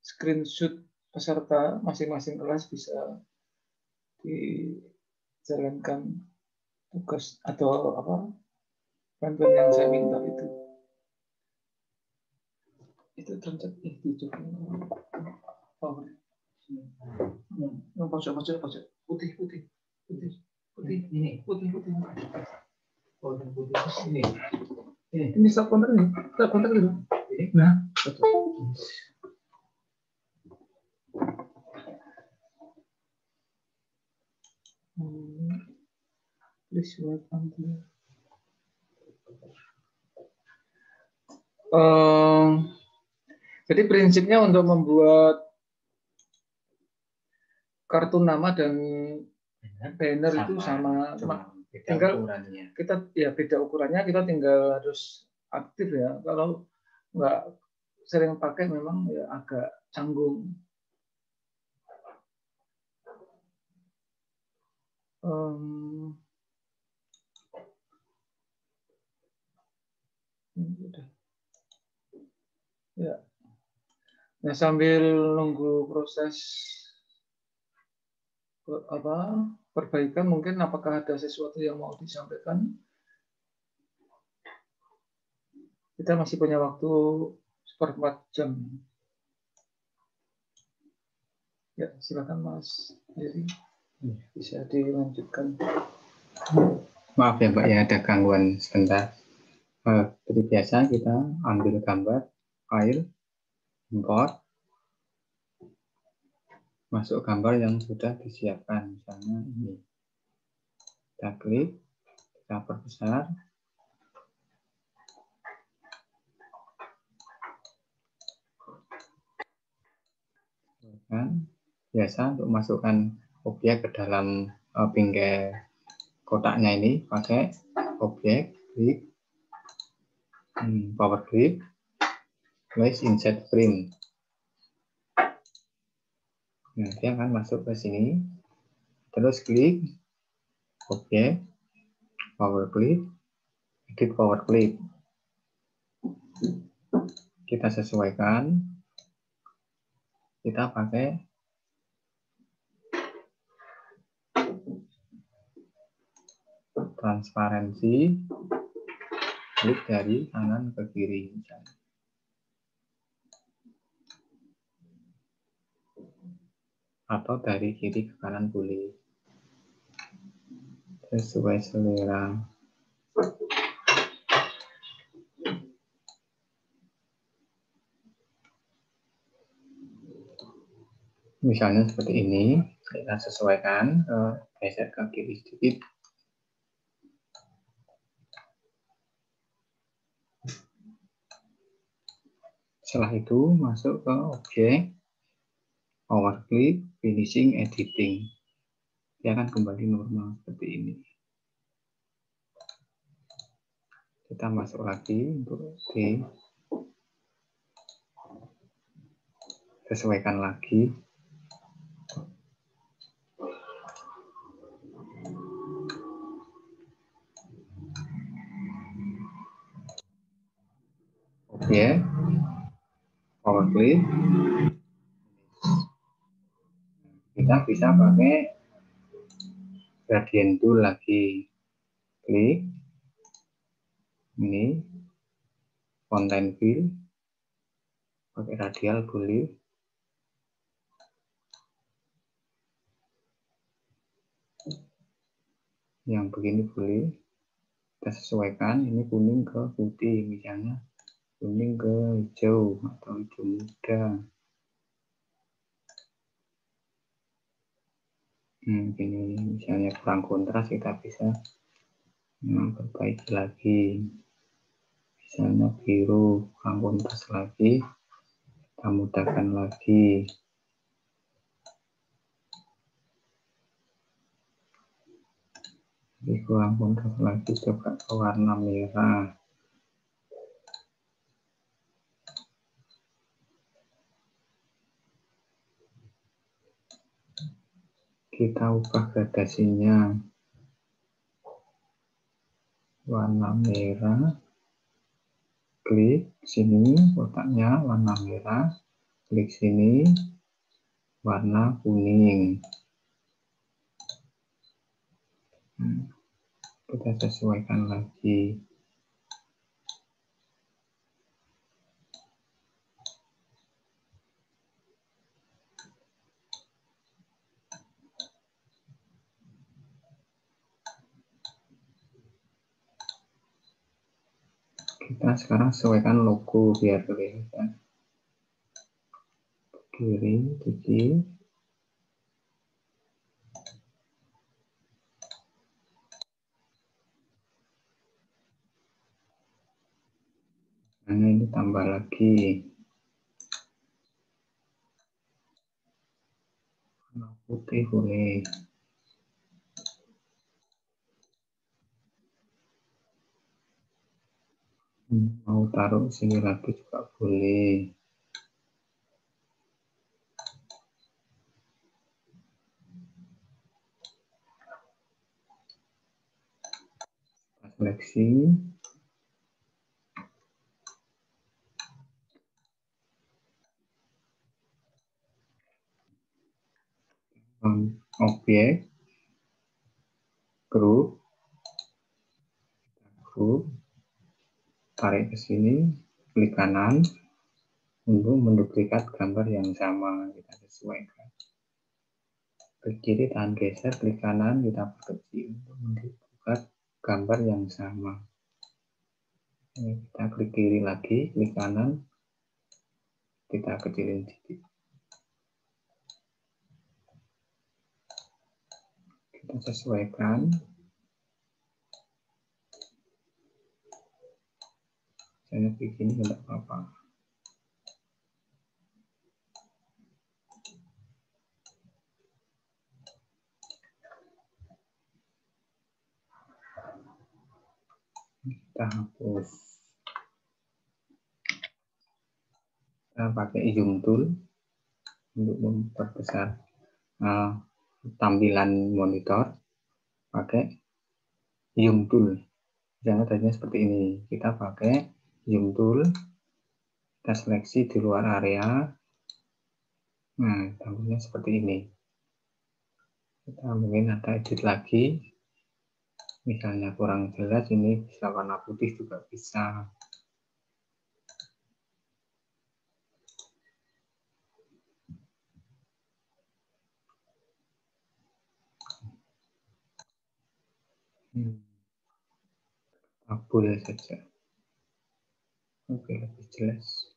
screenshot peserta masing-masing kelas bisa dijalankan tugas atau apa bantuan yang saya minta itu transaksi itu power yang pojok putih ini putih oh yang putih ini start counter dulu nah please wait until jadi prinsipnya untuk membuat kartu nama dan banner itu sama tinggal kita ya beda ukurannya, kita tinggal harus aktif ya. Kalau nggak sering pakai memang ya agak canggung. Ya. Nah, sambil nunggu proses perbaikan, mungkin apakah ada sesuatu yang mau disampaikan? Kita masih punya waktu seperempat jam. Ya, silakan Mas Jadi bisa dilanjutkan. Maaf ya Mbak ya, ada gangguan sebentar. Seperti biasa kita ambil gambar, file, import, masuk gambar yang sudah disiapkan, misalnya ini. Kita klik, kita perbesar. Dan biasa untuk masukkan objek ke dalam bingkai kotaknya ini pakai objek, klik, power clip, place insert frame. Nah, dia akan masuk ke sini. Terus klik objek, power clip, edit power clip. Kita sesuaikan. Kita pakai transparansi, klik dari kanan ke kiri misalnya. Atau dari kiri ke kanan boleh. Sesuai selera. Misalnya seperti ini, kita sesuaikan, geser ke kiri sedikit. Setelah itu masuk ke objek, power clip, finishing, editing. Dia akan kembali normal seperti ini. Kita masuk lagi untuk sesuaikan lagi. Objek, power clip. Kita bisa pakai gradient tool lagi. Klik. Ini content fill. Pakai radial boleh. Yang begini boleh. Kita sesuaikan, ini kuning ke putih misalnya. Kuning ke hijau atau hijau muda. Ini misalnya kurang kontras, kita bisa perbaiki lagi. Misalnya biru kurang kontras lagi, kita mudahkan lagi. Jadi kurang kontras lagi, coba ke warna merah. Kita ubah gradasinya warna merah, klik sini kotaknya warna merah, klik sini warna kuning. Kita sesuaikan lagi. Kita sekarang sesuaikan logo biar kelihatan. Kiri, dikit. Nah, ini tambah lagi. Warna putih boleh. Mau taruh sini lagi juga boleh. Seleksi. Objek. Grup. Tarik ke sini, klik kanan untuk menduplikat gambar yang sama, kita sesuaikan. Klik kiri, tahan geser, klik kanan, kita perkecil untuk menduplikat gambar yang sama. Ini kita klik kiri lagi, klik kanan, kita kecilin sedikit. Kita sesuaikan. Saya begini tidak apa-apa. Kita hapus. Kita pakai zoom tool untuk memperbesar tampilan monitor. Pakai zoom tool. Misalnya tadinya seperti ini. Kita pakai zoom tool. Kita seleksi di luar area. Nah, tampilnya seperti ini. Kita mungkin ada edit lagi. Misalnya kurang jelas, ini bisa warna putih juga bisa. Boleh saja. Oke, lebih jelas.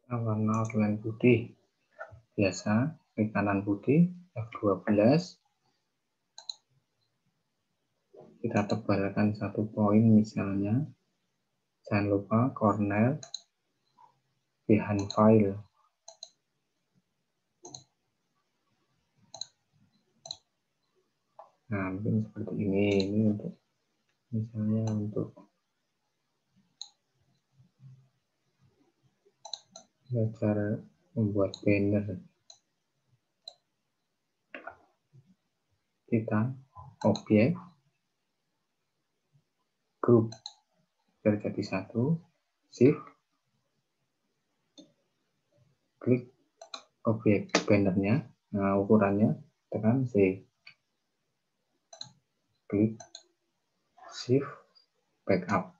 Warna outline putih. Biasa, klik kanan putih, F12. Kita tebalkan 1 poin misalnya. Jangan lupa corner behind file. Nah, mungkin seperti ini. Ini untuk misalnya untuk belajar membuat banner. Kita objek grup terjadi satu, shift, klik objek bannernya. Nah, ukurannya tekan C, klik shift backup.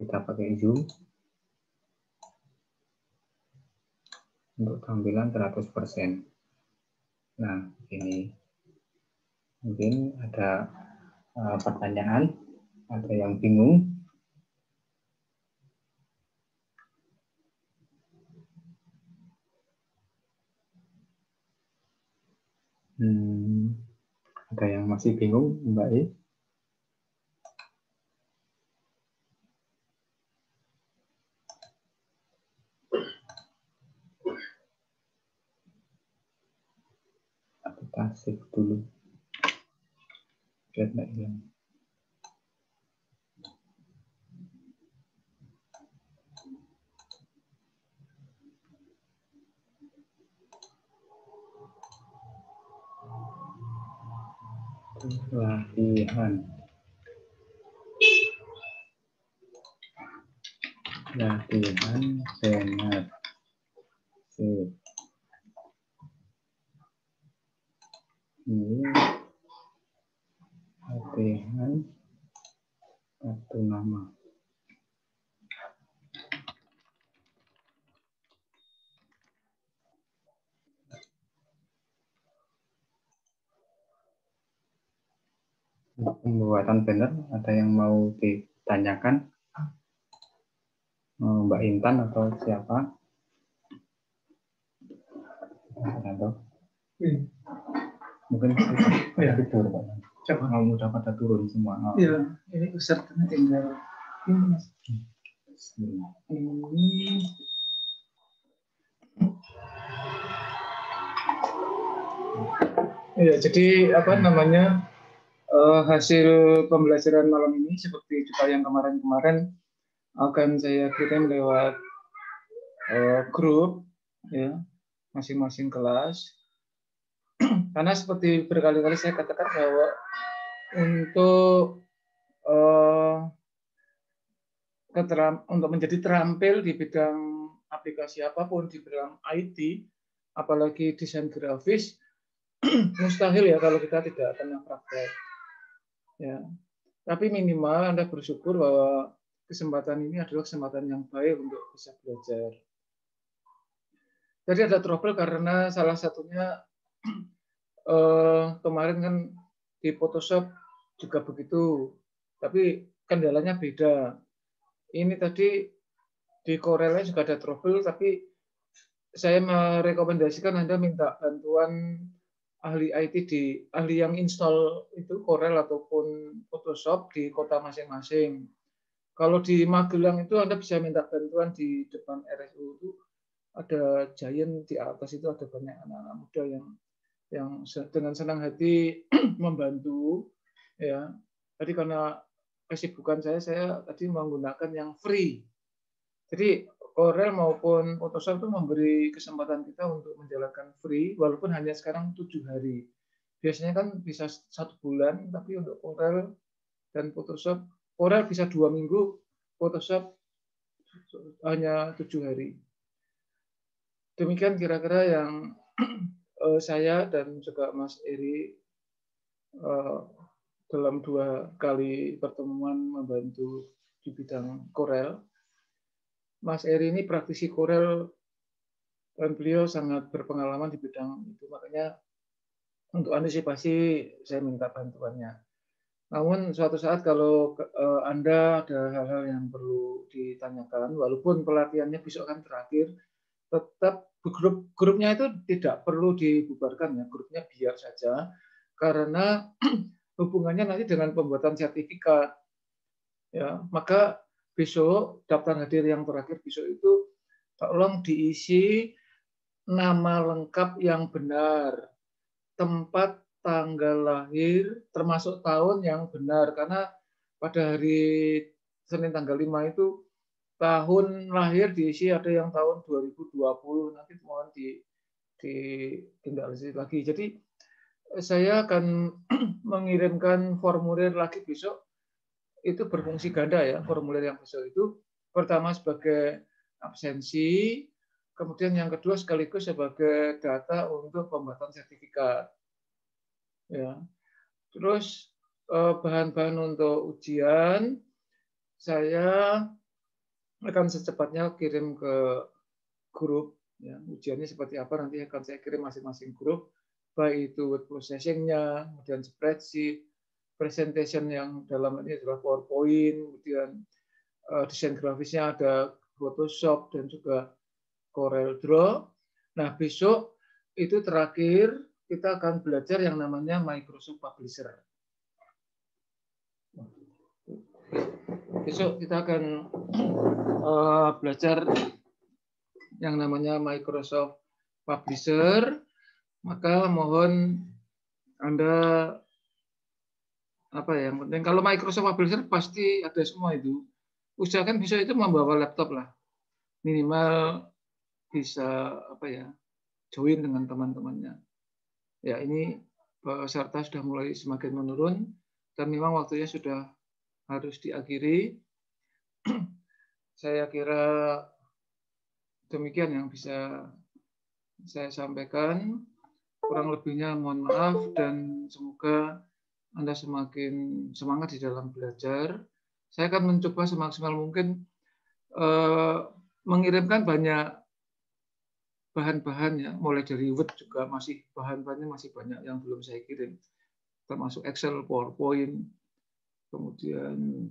Kita pakai zoom untuk tampilan 100%. Nah, ini mungkin ada pertanyaan, ada yang bingung. Ada yang masih bingung, Mbak I? Kita save dulu. Biar nggak hilang. Latihan banner. Save. Ini latihan kartu nama. Untuk pembuatan banner, ada yang mau ditanyakan? Mbak Intan atau siapa? Mungkin tidur, Pak. Coba kamu udah pada turun semua. Iya, ini pesertanya tinggal ini. Ya, jadi apa namanya hasil pembelajaran malam ini seperti juga yang kemarin-kemarin akan saya kirim lewat grup ya masing-masing kelas. Karena seperti berkali-kali saya katakan bahwa untuk untuk menjadi terampil di bidang aplikasi apapun di bidang IT, apalagi desain grafis, mustahil ya kalau kita tidak pernah praktek. Ya, tapi minimal Anda bersyukur bahwa kesempatan ini adalah kesempatan yang baik untuk bisa belajar. Jadi ada trouble karena salah satunya kemarin kan di Photoshop juga begitu, tapi kendalanya beda. Ini tadi di Corel juga ada trouble, tapi saya merekomendasikan Anda minta bantuan ahli IT ahli yang install itu Corel ataupun Photoshop di kota masing-masing. Kalau di Magelang itu Anda bisa minta bantuan di depan RSU itu ada Giant di atas itu ada banyak anak-anak muda yang dengan senang hati membantu ya. Tadi karena kesibukan saya tadi menggunakan yang free. Jadi Corel maupun Photoshop itu memberi kesempatan kita untuk menjalankan free walaupun hanya sekarang 7 hari. Biasanya kan bisa 1 bulan, tapi untuk Corel dan Photoshop, Corel bisa 2 minggu, Photoshop hanya 7 hari. Demikian kira-kira yang saya dan juga Mas Eri dalam 2 kali pertemuan membantu di bidang Corel. Mas Eri ini praktisi Corel dan beliau sangat berpengalaman di bidang itu, makanya untuk antisipasi saya minta bantuannya. Namun suatu saat kalau Anda ada hal-hal yang perlu ditanyakan, walaupun pelatihannya besok kan terakhir, tetap grupnya itu tidak perlu dibubarkan ya, grupnya biar saja, karena hubungannya nanti dengan pembuatan sertifikat. Ya, maka besok daftar hadir yang terakhir besok itu tolong diisi nama lengkap yang benar, tempat tanggal lahir termasuk tahun yang benar, karena pada hari Senin tanggal 5 itu tahun lahir diisi ada yang tahun 2020, nanti mohon ditindaklanjuti lagi. Jadi saya akan mengirimkan formulir lagi besok, itu berfungsi ganda ya, formulir yang besok itu pertama sebagai absensi, kemudian yang kedua sekaligus sebagai data untuk pembuatan sertifikat. Ya. Terus bahan-bahan untuk ujian saya akan secepatnya kirim ke grup. Ya. Ujiannya seperti apa nanti akan saya kirim masing-masing grup, baik itu word processing-nya, kemudian spreadsheet, presentation yang dalam ini adalah PowerPoint, kemudian desain grafisnya ada Photoshop dan juga Corel Draw. Nah, besok itu terakhir kita akan belajar yang namanya Microsoft Publisher. Besok kita akan belajar yang namanya Microsoft Publisher. Maka mohon Anda yang penting kalau Microsoft Publisher pasti ada semua itu. Usahakan besok itu membawa laptop lah. Minimal bisa join dengan teman-temannya. Ya, ini peserta sudah mulai semakin menurun dan memang waktunya sudah harus diakhiri. Saya kira demikian yang bisa saya sampaikan. Kurang lebihnya mohon maaf dan semoga Anda semakin semangat di dalam belajar. Saya akan mencoba semaksimal mungkin mengirimkan banyak bahan-bahan ya, mulai dari Word juga masih bahan-bahannya masih banyak yang belum saya kirim, termasuk Excel, PowerPoint, kemudian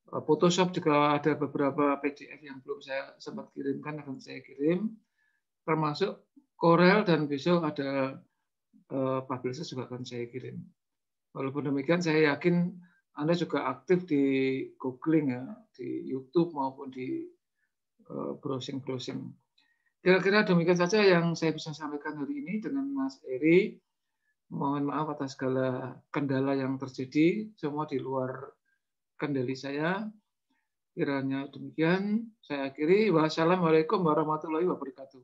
Photoshop juga ada beberapa PDF yang belum saya sempat kirimkan, akan saya kirim, termasuk Corel dan besok ada Publisher juga akan saya kirim. Walaupun demikian saya yakin Anda juga aktif di googling ya, di YouTube maupun di browsing-browsing. Kira-kira demikian saja yang saya bisa sampaikan hari ini dengan Mas Eri. Mohon maaf atas segala kendala yang terjadi, semua di luar kendali saya. Kiranya demikian, saya akhiri. Wassalamualaikum warahmatullahi wabarakatuh.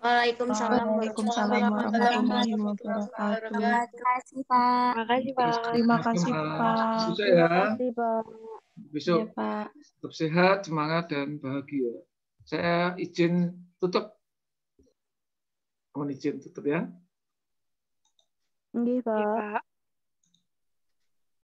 Waalaikumsalam warahmatullahi wabarakatuh. Terima kasih, Pak. Terima kasih, Pak. Bisa Terima ya. kasih, Pak. Besok Ya, Pak. tetap sehat, semangat, dan bahagia. Saya izin tutup. Mohon izin tutup ya. Nggih, Pak. Pak.